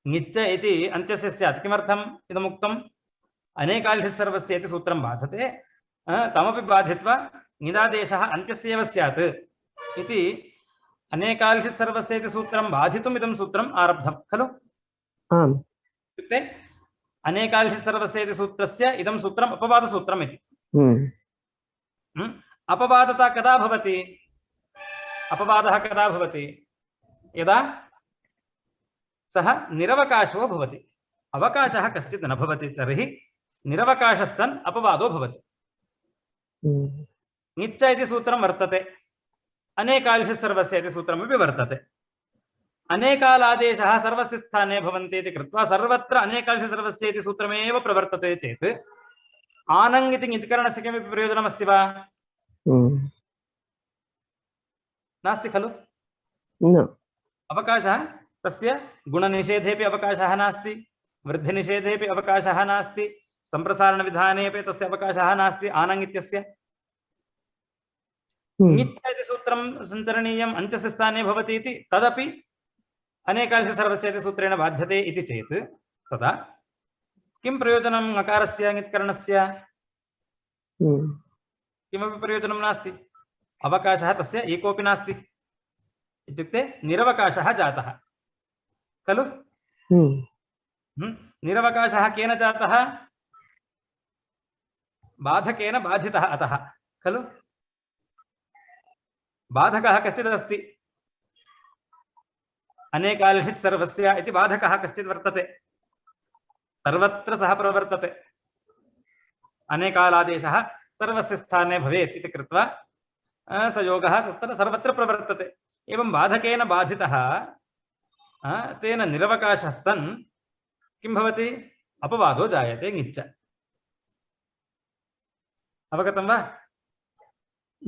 ङिच्च इति अन्त्यस्य स्यात्। किमर्थम् इदमुक्तम्? अनेकालिष सर्वस्य इति सूत्रं बाधते, तमपि बाधित्वा ङिदादेशः अन्त्यस्यैव स्यात् इति अनेकालिष सर्वस्य इति सूत्रं बाधितुम् इदं सूत्रम् आरब्धं खलु। इत्युक्ते अनेकालिष सर्वस्य इति सूत्रस्य इदं सूत्रम् अपवादसूत्रम् इति। अपवादता कदा भवति? अपवादः कदा भवति? यदा सः निरवकाशो भवति। अवकाशः कश्चित् न भवति तर्हि निरवकाशः सन् अपवादो भवति। ङिच्च इति सूत्रं वर्तते, अनेकालिष सर्वस्य इति सूत्रमपि वर्तते। अनेकालादेशः सर्वस्य स्थाने भवन्ति इति कृत्वा सर्वत्र अनेकाल्श सर्वस्य इति सूत्रमेव प्रवर्तते चेत् आनङ् इति ङित्करणस्य किमपि प्रयोजनमस्ति वा? नास्ति खलु? न। अवकाशः तस्य गुणनिषेधेपि अवकाशः नास्ति, वृद्धिनिषेधेपि अवकाशः नास्ति, सम्प्रसारणविधानेपि तस्य अवकाशः नास्ति आनङ् इत्यस्य। ङित् इति सूत्रं सञ्चरणीयम् अन्त्यस्य स्थाने भवति इति तदपि अनेकाल्श सर्वस्य इति सूत्रेण बाध्यते इति चेत् तदा किं प्रयोजनं ङकारस्य ङित्करणस्य? किमपि प्रयोजनं नास्ति। अवकाशः तस्य एकोऽपि नास्ति, इत्युक्ते निरवकाशः जातः खलु? निरवकाशः केन जातः? बाधकेन बाधितः अतः खलु? बाधकः कश्चित् अस्ति, अनेकाल्षित् सर्वस्य इति बाधकः कश्चित् वर्तते, सर्वत्र सः प्रवर्तते। अनेकालादेशः सर्वस्य स्थाने भवेत् इति कृत्वा संयोगः तत्र सर्वत्र प्रवर्तते। एवं बाधकेन बाधितः तेन निरवकाशः सन् किं भवति? अपवादो जायते ङिच्च। अवगतं वा?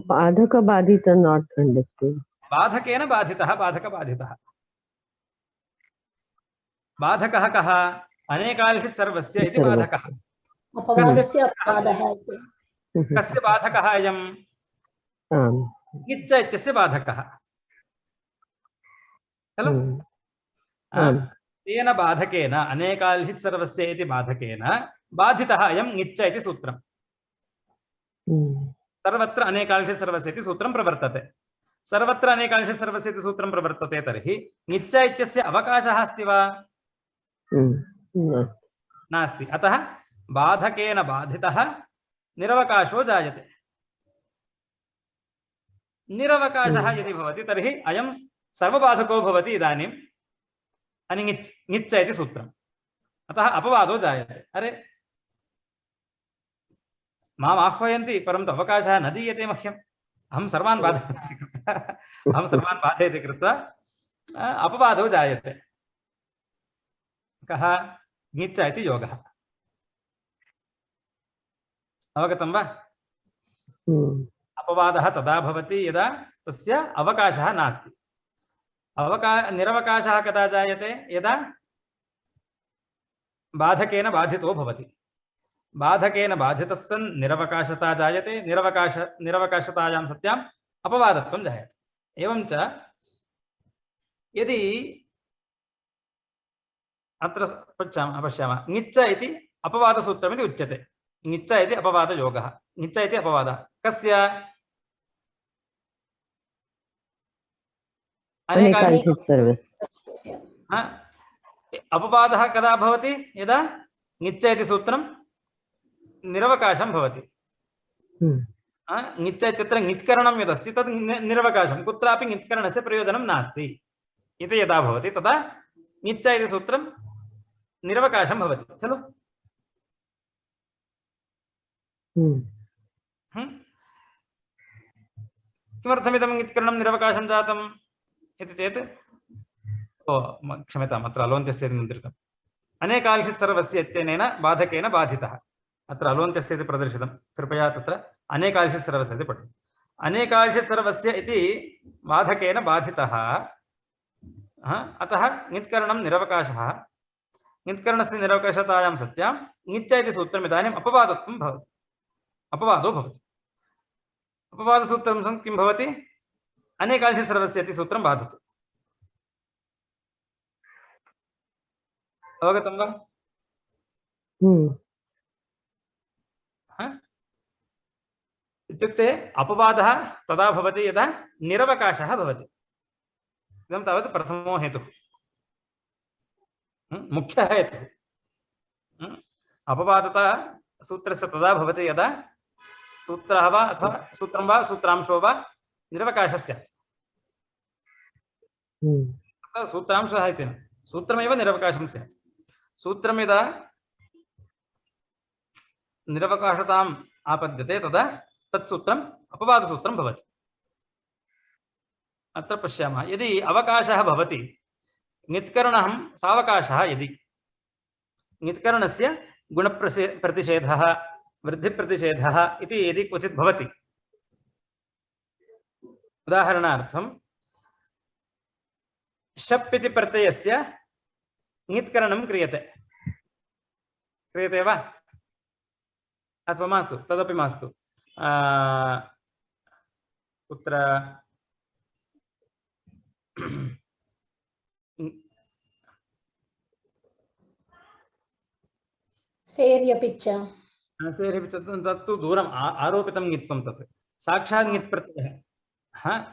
बाधक बाधित not understood. बाधकेन बाधितः बाधकबाधितः। बाधकः कः? अनेकाल्षित् सर्वस्य इति बाधकः। अपवादस्य अपवादः इति। कस्य बाधकः अयं? ङिच्च इत्यस्य बाधकः खलु? तेन बाधकेन अनेकाल्षित् सर्वस्य इति बाधकेन बाधितः अयं ङिच्च इति सूत्रम्। सर्वत्र अनेकाल्षित् सर्वस्य इति सूत्रं प्रवर्तते। सर्वत्र अनेकाल्षित् सर्वस्य इति सूत्रं प्रवर्तते तर्हि ङिच्च इत्यस्य अवकाशः अस्ति वा? नास्ति। अतः बाधकेन बाधितः निरवकाशो जायते। निरवकाशः यदि भवति तर्हि अयं सर्वबाधको भवति इदानीम् अनिङिच् ङिच्च इति सूत्रम्। अतः अपवादो जायते। अरे माम् आह्वयन्ति परन्तु अवकाशः न दीयते मह्यम्, अहं सर्वान् बाधयति कृत्वा अपवादो जायते। कः? ङिच्च इति योगः। अवगतं वा? अपवादः तदा भवति यदा तस्य अवकाशः नास्ति। निरवकाशः कदा जायते? यदा बाधकेन बाधितो भवति। बाधकेन बाधितस्सन् निरवकाशता जायते। निरवकाशतायां सत्याम् अपवादत्वं जायते। एवं च यदि अत्र पश्यामः ङिच्च इति अपवादसूत्रमिति उच्यते। ङिच्च इति अपवादयोगः। ङिच्च इति अपवादः कस्य? अनेकाल्षित् सर्वस्य। अपवादः कदा भवति? यदा ङिच्च इति सूत्रं निरवकाशं भवति। ङिच्च इत्यत्र ङित्करणं यदस्ति तद् निरवकाशं, कुत्रापि ङित्करणस्य प्रयोजनं नास्ति इति यदा भवति तदा ङिच्च इति सूत्रं निरवकाशं भवति खलु? किमर्थमिदं ङित्करणं निरवकाशं जातम् इति चेत् क्षम्यताम्, अत्र अलोन्त्यस्य इति मुद्रितम्। अनेकाल्षित् सर्वस्य इत्यनेन बाधकेन बाधितः। अत्र अलोन्त्यस्य इति प्रदर्शितं, कृपया तत्र अनेकाल्षित् सर्वस्य इति पठतु। अनेकाल्षित् सर्वस्य इति बाधकेन बाधितः, अतः ङित्करणं निरवकाशः। ङित्करणस्य निरवकाशतायां सत्यां ङिच्च इति सूत्रम् इदानीम् अपवादत्वं भवति, अपवादो भवति। अपवादसूत्रं किं भवति? अनेकाल्षित् सर्वस्य इति सूत्रं बाधते। अवगतं वा? इत्युक्ते अपवादः तदा भवति यदा निरवकाशः भवति। इदं तावत् प्रथमो हेतुः, मुख्यः हेतुः। अपवादता सूत्रस्य तदा भवति यदा सूत्रः वा अथवा सूत्रं वा सूत्रांशो वा निरवकाशः स्यात्। सूत्रांशः इति न, सूत्रमेव निरवकाशं स्यात्। सूत्रं यदा निरवकाशताम् आपद्यते तदा तत्सूत्रम् अपवादसूत्रं भवति। अत्र पश्यामः, यदि अवकाशः भवति ङित्करणः सावकाशः यदि ङित्करणस्य गुणप्रतिषेधः वृद्धिप्रतिषेधः इति यदि क्वचित् भवति, उदाहरणार्थं शप् इति प्रत्ययस्य ङित्करणं क्रियते वा अथवा मास्तु, तदपि मास्तु। कुत्र सेर्यपिच्च तत्तु दूरम् आरोपितं ङित्वं तत् साक्षात् ङित् प्रत्ययः।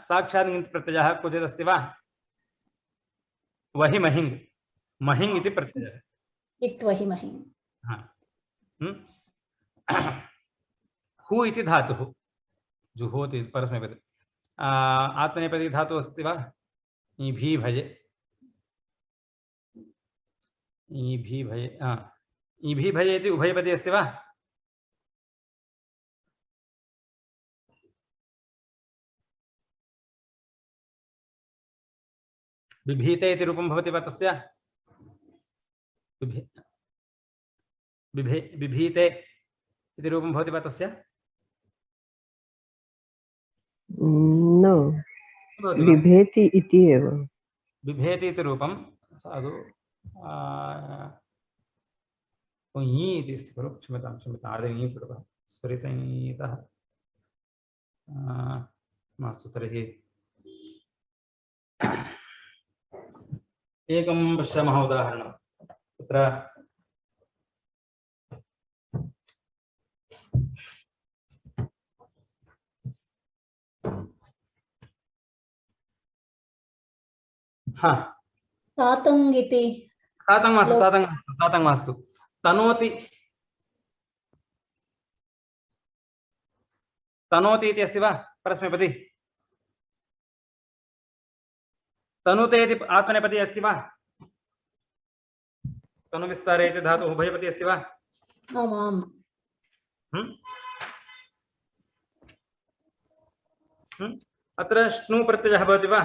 साक्षात् ङित् प्रत्ययः क्वचिदस्ति वा? वहि महिङ् महिङ् इति प्रत्ययः। इट् वहि महिङ्। हु इति धातुः जुहोति परस्मैपदी। आत्मनेपदी धातुः अस्ति वा? ईभी भजे ईभी भजे ईभी भजे इति उभयपदी अस्ति वा? बिभीते इति रूपं भवति वा तस्य? बिभीते इति रूपं भवति वा तस्य? No. बिभेति इति एव। बिभेति इति रूपं साधु इ इति अस्ति खलु। क्षम्यताम् आदौ इ कृतः स्फुरितः मास्तु। तर्हि एकं पश्यामः उदाहरणं। तत्र तातङ् इति तातङ् मास्तु तनोति इति अस्ति वा परस्मैपदी? तनुते इति आत्मनेपदी अस्ति वा? तनुविस्तारे इति धातुः उभयपदी अस्ति वा? आम्। अत्र श्नु प्रत्ययः भवति वा?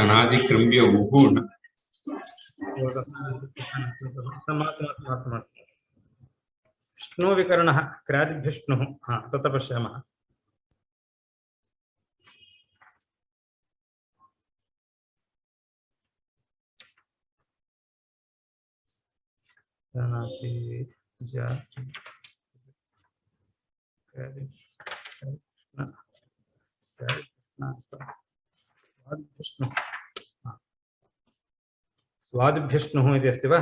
अनादिक्रम्य उः श्नु विकरणः क्रादिभ्यश्नुः। तत्र पश्यामः। स्वादिभ्यश्नुः इति अस्ति वा?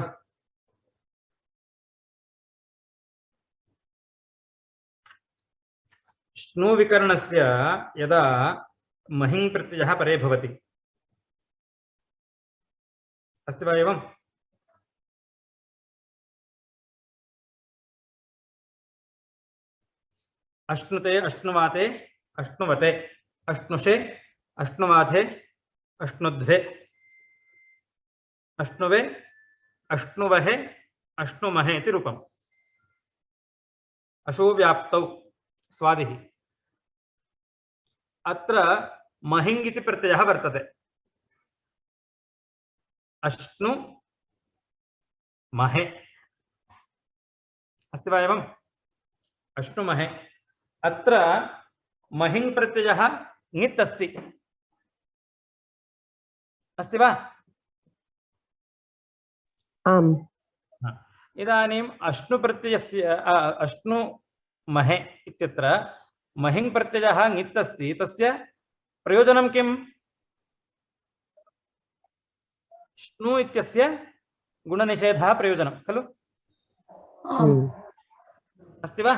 श्नु विकरणस्य यदा महिङ् प्रत्ययः परे भवति, अस्ति वा एवम्? अश्नुते अश्नुवाते अश्नुवते अश्नुषे अश्नुवाथे अश्नुध्वे अश्नुवे अश्नुवहे अश्नुमहे इति रूपम्। अशुव्याप्तौ स्वादिः। अत्र महिङ् इति प्रत्ययः वर्तते। अश्नु महे अस्ति वा एवम्? अश्नुमहे। अत्र महिङ् प्रत्ययः ङित् अस्ति, अस्ति वा? आम्। इदानीम् अश्नु प्रत्ययस्य अश्नु महे इत्यत्र महिङ् प्रत्ययः ङित् अस्ति, तस्य प्रयोजनं किम्? श्नु इत्यस्य गुणनिषेधः प्रयोजनं खलु, अस्ति वा?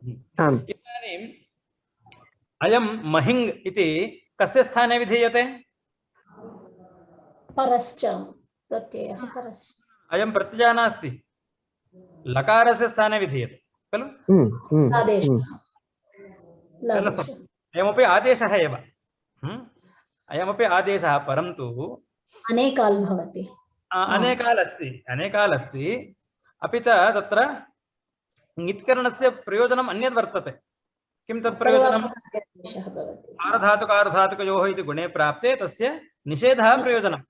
इदानीम् अयं महिङ् इति कस्य स्थाने विधीयते? परश्च प्रत्ययः परश्च। अयं प्रत्ययः नास्ति, लकारस्य स्थाने विधीयते खलु। अयमपि आदेशः एव। अयमपि आदेशः, परन्तु अनेकाल् भवति। अनेकाल् अस्ति अपि च तत्र ङित्करणस्य प्रयोजनम् अन्यद् वर्तते। किं तत् प्रयोजनं? सर्वाभ्यादेशः भवति। सार्वधातुकार्धधातुकयोः इति गुणे प्राप्ते तस्य निषेधः प्रयोजनं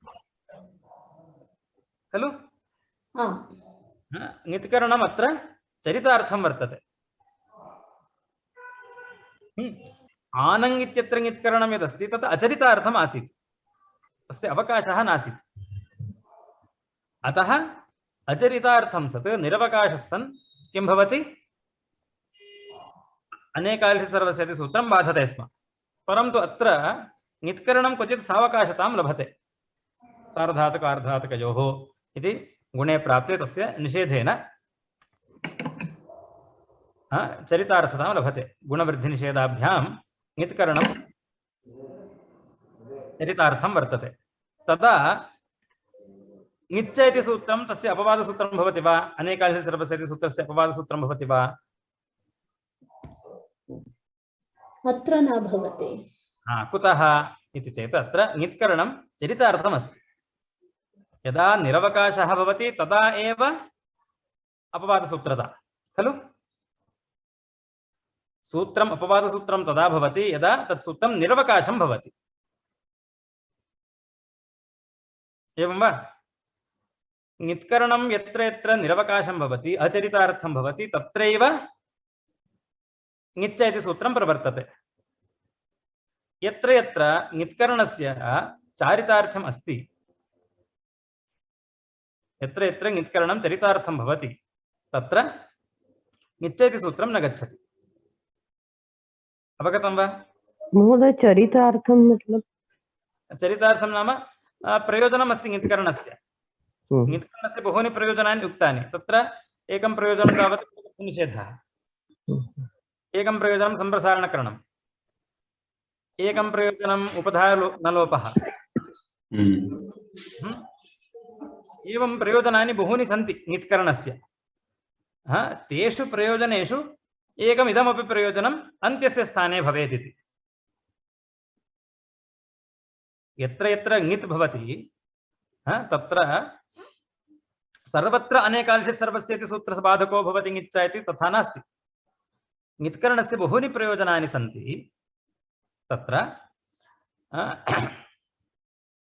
खलु। आम्। ङित्करणम् अत्र चरितार्थं वर्तते। आनङ् इत्यत्र ङित्करणं यदस्ति तत् अचरितार्थम् आसीत्, तस्य अवकाशः नासीत्। अतः अचरितार्थं सत् निरवकाशः सन् किं भवति? अनेकाल् सर्वस्य इति सूत्रं बाधते स्म। परन्तु अत्र ङित्करणं क्वचित् सावकाशतां लभते सार्वधातुकार्धधातुकयोः इति गुणे प्राप्ते तस्य निषेधेन चरितार्थतां लभते। गुणवृद्धिनिषेधाभ्यां ङित्करणं चरितार्थं वर्तते। तदा ङिच्च इति सूत्रं तस्य अपवादसूत्रं भवति वा? अनेकाल् सर्वस्य इति सूत्रस्य अपवादसूत्रं भवति वा? अत्र न भवति। कुतः इति चेत् अत्र ङित्करणं चरितार्थमस्ति। यदा निरवकाशः भवति तदा एव अपवादसूत्रता खलु। सूत्रम् अपवादसूत्रं तदा भवति यदा तत् सूत्रं निरवकाशं भवति। एवं वा? ङित्करणं यत्र यत्र निरवकाशं भवति अचरितार्थं भवति तत्रैव ङिच्च इति सूत्रं प्रवर्तते। यत्र यत्र ङित्करणस्य चारितार्थम् अस्ति, यत्र यत्र ङित्करणं चरितार्थं भवति तत्र ङिच्च इति सूत्रं न गच्छति। अवगतं वा महोदय? चरितार्थं मतलब? चरितार्थं नाम प्रयोजनम् अस्ति ङित्करणस्य। ङित्करणस्य बहूनि प्रयोजनानि उक्तानि। तत्र एकं प्रयोजनं तावत् निषेधः, एकं प्रयोजनं सम्प्रसारणकरणम्, एकं प्रयोजनम् उपधानलोपः। एवं प्रयोजनानि बहूनि सन्ति ङित्करणस्य। तेषु प्रयोजनेषु एकमिदमपि प्रयोजनम् अन्त्यस्य स्थाने भवेत् इति। यत्र यत्र ङित् भवति तत्र सर्वत्र अनेकाल् सर्वस्य इति सूत्रस्य बाधको भवति ङिच्च इति तथा नास्ति। ङित्करणस्य बहूनि प्रयोजनानि सन्ति। तत्र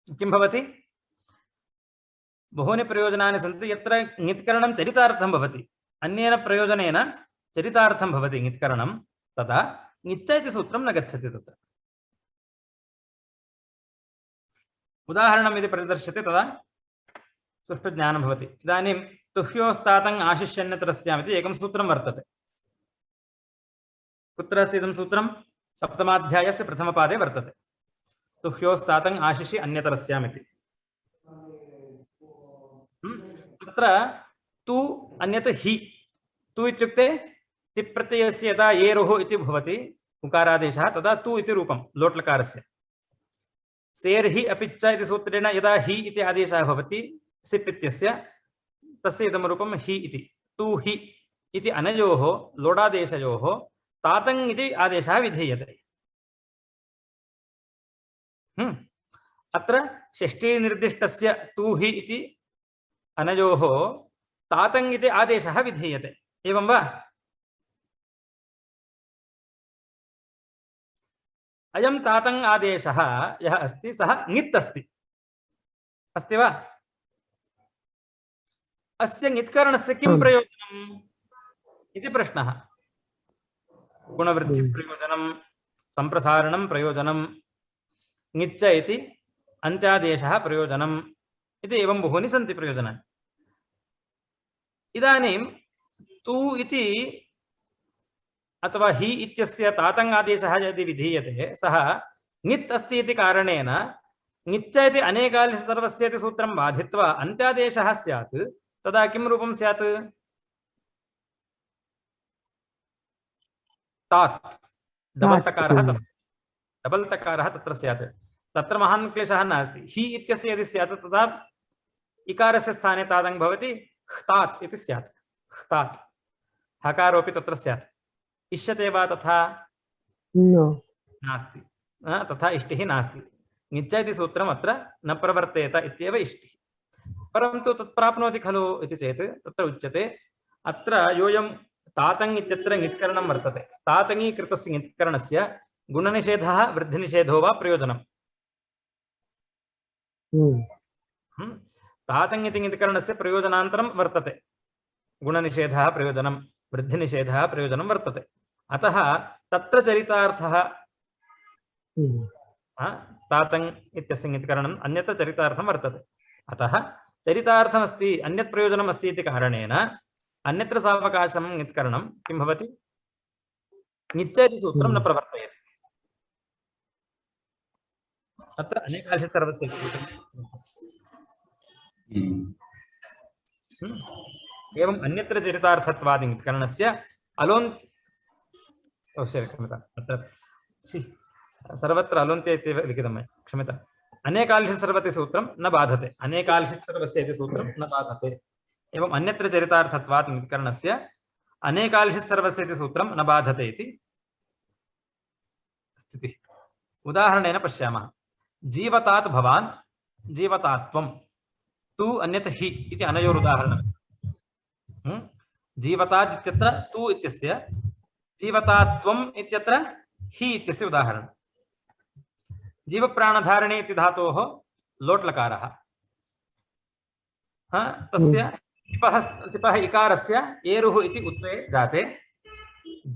किं भवति? बहूनि प्रयोजनानि सन्ति यत्र ङित्करणं चरितार्थं भवति, अन्येन प्रयोजनेन चरितार्थं भवति ङित्करणं, तदा ङिच्च इति सूत्रं न गच्छति तत्र। उदाहरणम् यदि परिदर्श्यते तदा सुष्ठुज्ञानं भवति। इदानीं तुह्योस्तातङ् आशिष्यन्यतरस्याम् इति एकं सूत्रं वर्तते। कुत्र अस्ति इदं सूत्रं? सप्तमाध्यायस्य प्रथमपादे वर्तते। तुह्योस्तातङ् आशिषि अन्यतरस्याम् इति। तत्र तु अन्यत् हि। तु इत्युक्ते तिप्रत्ययस्य यदा येरुः इति भवति उकारादेशः तदा तु इति रूपं लोट्लकारस्य। सेर्हि अपि च इति सूत्रेण यदा हि इति आदेशः भवति सिप् इत्यस्य तस्य इदं रूपं हि इति। तु हि इति अनयोः लोडादेशयोः तातङ् इति आदेशः विधीयते। अत्र षष्ठीनिर्दिष्टस्य तु हि इति अनयोः तातङ् इति आदेशः विधीयते। एवं वा? अयं तातङ् आदेशः यः अस्ति सः ङित् अस्ति। अस्ति वा? अस्य ङित्करणस्य किं प्रयोजनम् इति प्रश्नः। गुणवृद्धिप्रयोजनं, सम्प्रसारणं प्रयोजनं, ङिच्च इति अन्त्यादेशः प्रयोजनम् इति एवं बहूनि सन्ति प्रयोजनानि। इदानीं तु इति अथवा हि इत्यस्य तातङ् आदेशः यदि विधीयते सः ङित् अस्ति इति कारणेन ङिच्च इति अनेकाल् सर्वस्य इति सूत्रं बाधित्वा अन्त्यादेशः स्यात्। तदा किं रूपं स्यात्? तात् डबल् तकारः तत्र स्यात्। तत्र महान् क्लेशः नास्ति। हि इत्यस्य यदि स्यात् तदा इकारस्य स्थाने तादङ् भवति ह्तात् इति स्यात्। ह्तात् हकारोऽपि तत्र स्यात्। इष्यते वा तथा? नास्ति। तथा इष्टिः नास्ति। ङिच्च इति सूत्रम् अत्र न प्रवर्तेत इत्येव इष्टिः। परन्तु तत् प्राप्नोति खलु इति चेत् तत्र उच्यते अत्र योऽयं तातङ् इत्यत्र ङित्करणं वर्तते तातङीकृतस्य ङित्करणस्य गुणनिषेधः वृद्धिनिषेधो वा प्रयोजनम् तातङ् इति ङित्करणस्य प्रयोजनान्तरं वर्तते गुणनिषेधः प्रयोजनं वृद्धिनिषेधः प्रयोजनं वर्तते अतः तत्र चरितार्थः तातङ् इत्यस्य ङित्करणम् अन्यत्र चरितार्थं वर्तते अतः चरितार्थमस्ति अन्यत् प्रयोजनम् अस्ति इति कारणेन अन्यत्र सावकाशं ङित्करणं किं भवति ङिच्चेति सूत्रं न प्रवर्तयति अत्र अनेकांश सर्वस्य एवम् अन्यत्र चरितार्थत्वादि ङित्करणस्य क्षम्यताम् अत्र सर्वत्र अलोन्त्य इत्येव लिखितं मया क्षम्यताम् अनेकांश सर्वस्य सूत्रं न बाधते अनेकांशित् सर्वस्य इति सूत्रं न बाधते एवम् अन्यत्र चरितार्थत्वात् ङित्करणस्य अनेकांशित् सर्वस्य इति सूत्रं न बाधते इति स्थितिः उदाहरणेन पश्यामः जीवतात् भवान् जीवतात्वं तु अन्यत् हि इति अनयोरुदाहरणं जीवतात् इत्यत्र तु इत्यस्य जीवतात्वम् इत्यत्र हि इत्यस्य उदाहरणं जीवप्राणधारिणे इति धातोः लोट्लकारः तस्य तिपः इकारस्य एरुः इति उत्वे जाते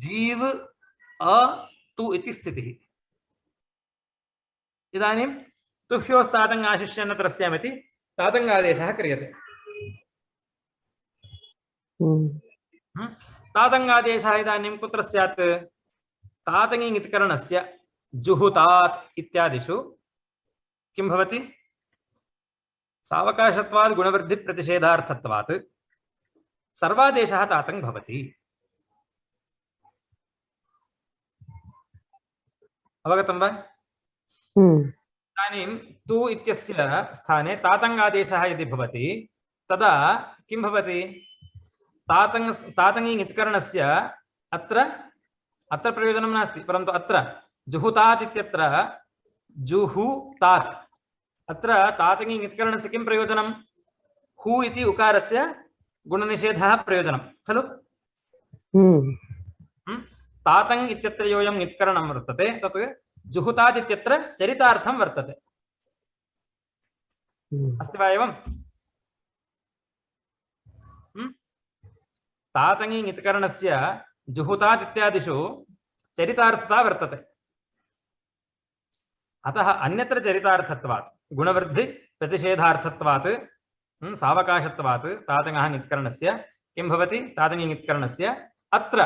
जीव अ तु इति स्थितिः इदानीं तुह्योस्तातङ्गाशिष्यन्नतरस्यामिति तातङ्गादेशः क्रियते तातङ्गादेशः इदानीं कुत्र स्यात् तातङि ङित्करणस्य जुहुतात् इत्यादिषु किं भवति सावकाशत्वात् गुणवृद्धिप्रतिषेधार्थत्वात् सर्वादेशः तातङ् भवति अवगतं वा इदानीं तु इत्यस्य स्थाने तातङ्गादेशः यदि भवति तदा किं भवति तातङि ङित्करणस्य अत्र प्रयोजनं नास्ति परन्तु अत्र जुहुतात् इत्यत्र जुहुतात् अत्र तातङि ङित्करणस्य किं प्रयोजनं हु इति उकारस्य गुणनिषेधः प्रयोजनं खलु तातङ् इत्यत्र योऽयं ङित्करणं वर्तते तत् जुहुतात् इत्यत्र चरितार्थं वर्तते अस्ति वा एवं तातङि ङित्करणस्य जुहुतात् इत्यादिषु चरितार्थता वर्तते अतः अन्यत्र चरितार्थत्वात् गुणवृद्धि प्रतिषेधार्थत्वात् सावकाशत्वात् तातङः ङित्करणस्य किं भवति तातङि ङित्करणस्य अत्र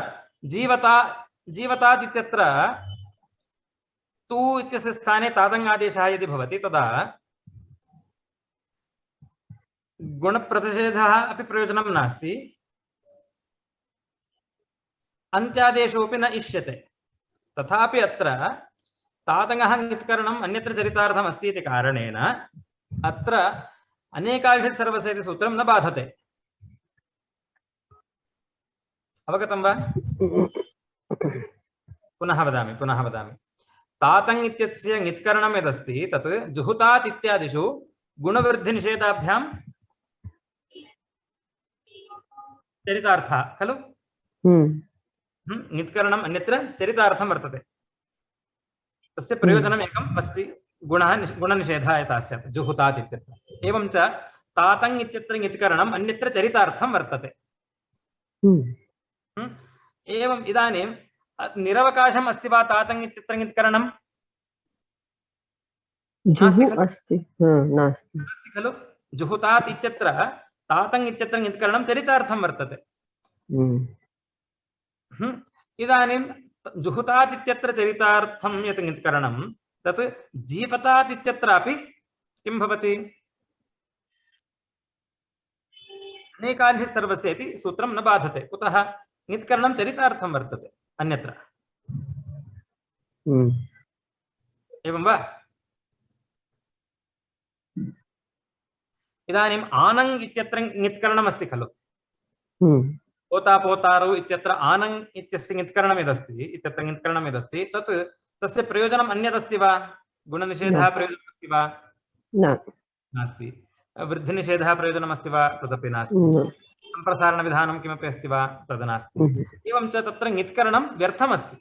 जीवतात् इत्यत्र तु इत्यस्य स्थाने तातङ्गादेशः यदि भवति तदा गुणप्रतिषेधः अपि प्रयोजनं नास्ति अन्त्यादेशोऽपि न इष्यते तथापि अत्र तातङः ङित्करणम् अन्यत्र चरितार्थम् अस्ति इति कारणेन अत्र अनेकांशित् सर्वस्य इति सूत्रं न बाधते अवगतं वा पुनः वदामि तातङ् इत्यस्य ङित्करणं यदस्ति तत् जुहुतात् इत्यादिषु गुणवृद्धिनिषेधाभ्यां चरितार्थः खलु ङित्करणम् अन्यत्र चरितार्थं वर्तते तस्य प्रयोजनम् एकम् अस्ति गुणनिषेधः यथा स्यात् जुहुतात् इत्यत्र एवं च तातङ् इत्यत्र ङित्करणम् अन्यत्र चरितार्थं वर्तते एवम् इदानीं निरवकाशम् अस्ति वा तातङ् इत्यत्र ङित्करणं नास्ति खलु जुहुतात् इत्यत्र तातङ् इत्यत्र ङित्करणं चरितार्थं वर्तते इदानीं जुहुतात् इत्यत्र चरितार्थं यत् ङित्करणं तत् जीवतात् इत्यत्रापि किं भवति अनेकांशित् सर्वस्य इति सूत्रं न बाधते कुतः ङित्करणं चरितार्थं वर्तते अन्यत्र एवं वा इदानीम् आनङ् इत्यत्र ङित्करणम् अस्ति खलु पोता पोतारु इत्यत्र आनङ् इत्यस्य ङित्करणं यदस्ति तत् तस्य प्रयोजनम् अन्यदस्ति वा गुणनिषेधः प्रयोजनम् अस्ति वा नास्ति वृद्धिनिषेधः प्रयोजनमस्ति वा तदपि नास्ति, न। सम्प्रसारणविधानं किमपि अस्ति वा तद् नास्ति। एवं च तत्र ङित्करणं व्यर्थमस्ति,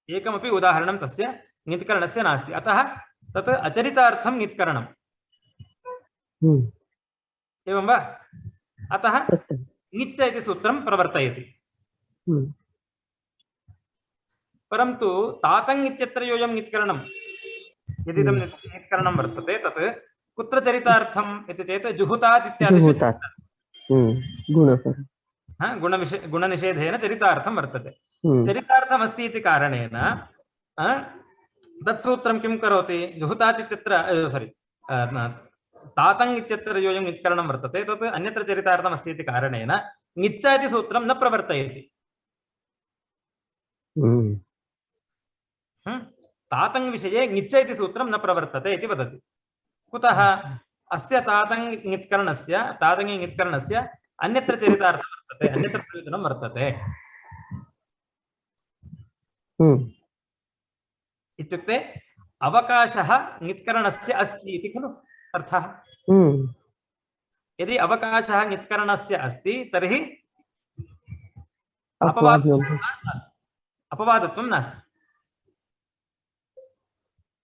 एकमपि उदाहरणं तस्य ङित्करणस्य नास्ति, अतः तत् अचरितार्थं ङित्करणम्। एवं वा? अतः ङिच्च इति सूत्रं प्रवर्तयति। परन्तु तातङ् इत्यत्र योऽयं ङित्करणं, यदिदं ङित्करणं वर्तते तत् कुत्र चरितार्थम् इति चेत् जुहुतात् इत्यादिषु गुणनिषेधेन चरितार्थं वर्तते। चरितार्थमस्ति इति कारणेन तत्सूत्रं किं करोति, जुहुतात् इत्यत्र तातङ् इत्यत्र योऽयं ङित्करणं वर्तते तत् अन्यत्र चरितार्थमस्ति इति कारणेन ङिच्च इति सूत्रं न प्रवर्तयति। तातङ् विषये ङिच्च इति सूत्रं न प्रवर्तते इति वदति। कुतः? अस्य तातङ् ङित्करणस्य तातङ्गी ङित्करणस्य अन्यत्र चरितार्थं वर्तते, अन्यत्र प्रयोजनं वर्तते। इत्युक्ते अवकाशः ङित्करणस्य अस्ति इति खलु अर्थः। यदि अवकाशः ङित्करणस्य अस्ति तर्हि अपवादत्वं नास्ति।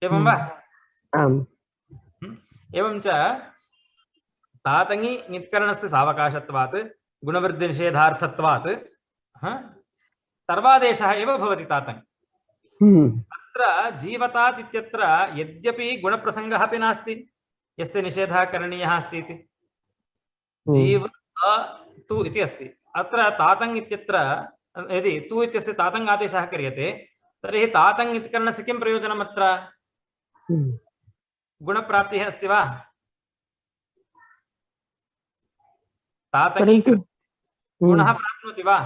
एवं वा? एवं च तातङि ङित्करणस्य सावकाशत्वात् गुणवृद्धिनिषेधार्थत्वात् सर्वादेशः एव भवति तातङ्। अत्र जीवतात् इत्यत्र यद्यपि गुणप्रसङ्गः अपि नास्ति, यस्य निषेधः करणीयः अस्ति इति, जीव तु इति अस्ति। अत्र तातङ् इत्यत्र यदि तु इत्यस्य तातङ् आदेशः क्रियते तर्हि तातङ् इत्यकरणस्य किं प्रयोजनम्? अत्र गुणप्राप्तिः अस्ति वा? तातङ्गी गुणः प्राप्नोति वा?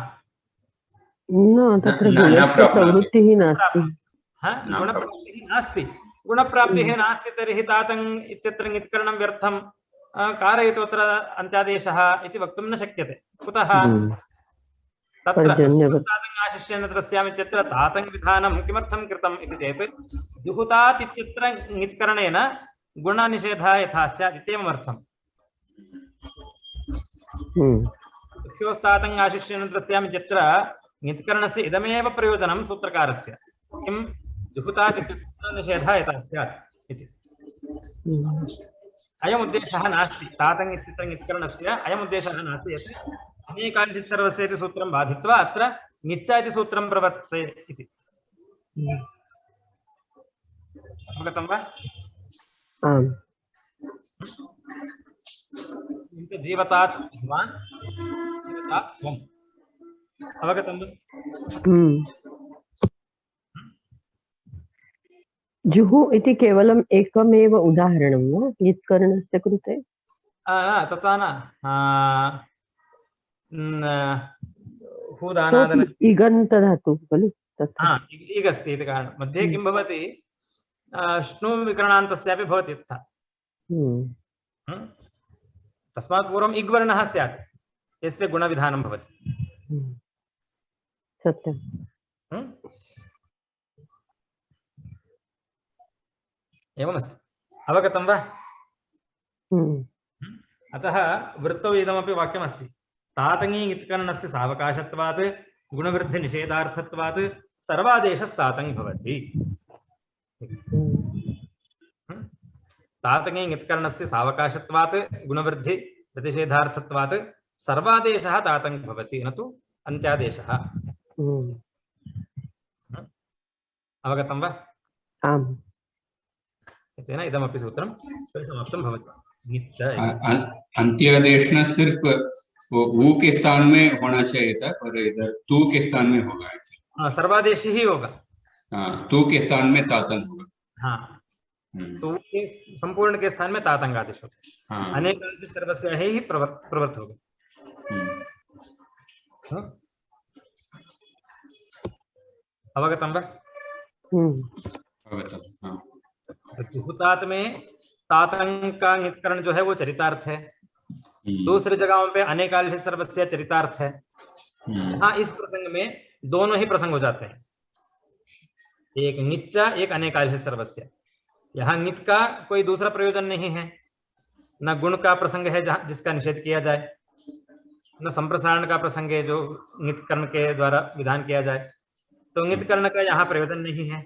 प्रवृत्तिः नास्ति। गुणप्राप्तिः नास्ति। गुणप्राप्तिः नास्ति तर्हि तातङ् इत्यत्र ङित्करणं व्यर्थं कारयतु अत्र अन्त्यादेशः इति वक्तुं न शक्यते। कुतः? तत्र तातङ् आशिष्येन तस्याम् इत्यत्र तातङ् विधानं किमर्थं कृतम् इति चेत् जुहुतात् इत्यत्र ङित्करणेन गुणनिषेधः यथा स्यात् इत्येवमर्थम्। मुख्योस्तातङ् आशिष्येन तस्याम् इत्यत्र ङित्करणस्य इदमेव प्रयोजनं सूत्रकारस्य, किं जुहुतात् इत्यत्र निषेधः यथा स्यात् इति। अयमुद्देशः नास्ति, तातङ् इत्यत्र ङित्करणस्य अयमुद्देशः नास्ति यत् अनेकाञ्चित् सर्वस्य इति सूत्रं बाधित्वा अत्र ङिच्च इति सूत्रं प्रवर्तते इति। अवगतं वा? जीवतात् भवान्, जीवतात् त्वम्। अवगतं वा? जुहु इति केवलम् एकमेव उदाहरणं वा ङित्करणस्य कृते? तथा न। इगन्तधातुः खलु? इग् अस्ति इति कारणं मध्ये किं भवति, श्नु विकरणान्तस्यापि भवति तथा। तस्मात् पूर्वम् इग् वर्णः स्यात् यस्य गुणविधानं भवति। सत्यम्। एवमस्ति। अवगतं वा? अतः वृत्तौ इदमपि वाक्यमस्ति, तातङ्गी ङित्करणस्य सावकाशत्वात् गुणवृद्धिनिषेधार्थत्वात् सर्वादेशस्तातङ् भवति। तातङ्गी ङित्करणस्य सावकाशत्वात् गुणवृद्धि प्रतिषेधार्थत्वात् सर्वादेशः तातङ् भवति, न तु अन्त्यादेशः। अवगतं वा? आम्। तेन इदमपि सूत्रं समाप्तं भवति। अंत्यादेश न सिर्फ वो के स्थान में होना चाहिए था, पर इधर तू के स्थान में होगा। सर्वादेशी ही होगा। तू के स्थान में तातंग होगा। हाँ, तू के संपूर्ण के स्थान में तातंग आदेश होगा। अनेक सर्वस्य ही प्रवृत्त होगा। अवगतं वा? अवगतं। जुहुतात में तातंग का ङित्करण जो है वो चरितार्थ है। दूसरी जगहों पे अनेकालिश सर्वस्य चरितार्थ है। यहाँ इस प्रसंग में दोनों ही प्रसंग हो जाते हैं, एक ङिच्च एक अनेकालिश सर्वस्य। यहाँ ङित का कोई दूसरा प्रयोजन नहीं है, न गुण का प्रसंग है जहाँ जिसका निषेध किया जाए, न संप्रसारण का प्रसंग है जो नित कर्ण के द्वारा विधान किया जाए। तो नित कर्ण का यहाँ प्रयोजन नहीं है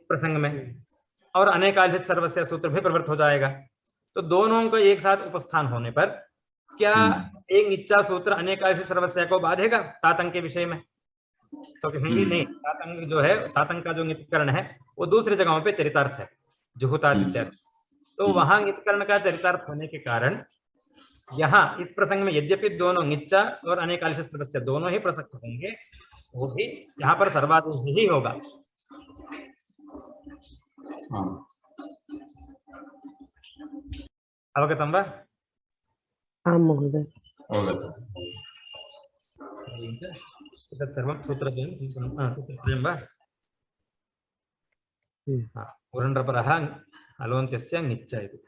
प्रसंग में, और अनेकालित सर्वस्य सूत्र भी प्रवृत्त हो जाएगा। तो दोनों को एक साथ उपस्थान होने पर क्या एक निच्चा सूत्र अनेकालित सर्वस्य को बाधेगा तातंक के विषय में? तो कहेंगे नहीं, तातंक जो है, तातंक का जो नित्यकरण है वो दूसरी जगहों पे चरितार्थ है, जुहुतादित्यर्थ। तो वहां नित्यकरण का चरितार्थ होने के कारण यहाँ इस प्रसंग में यद्यपि दोनों निच्चा और अनेकालित सर्वस्य दोनों ही प्रसक्त होंगे, वो भी यहाँ पर सर्वाधिक ही होगा। अवगतं वा? आं महोदय। तत् सर्वं सूत्रद्वयं वा? पुरण्डरपरः अलोन्त्यस्य निच्च इति।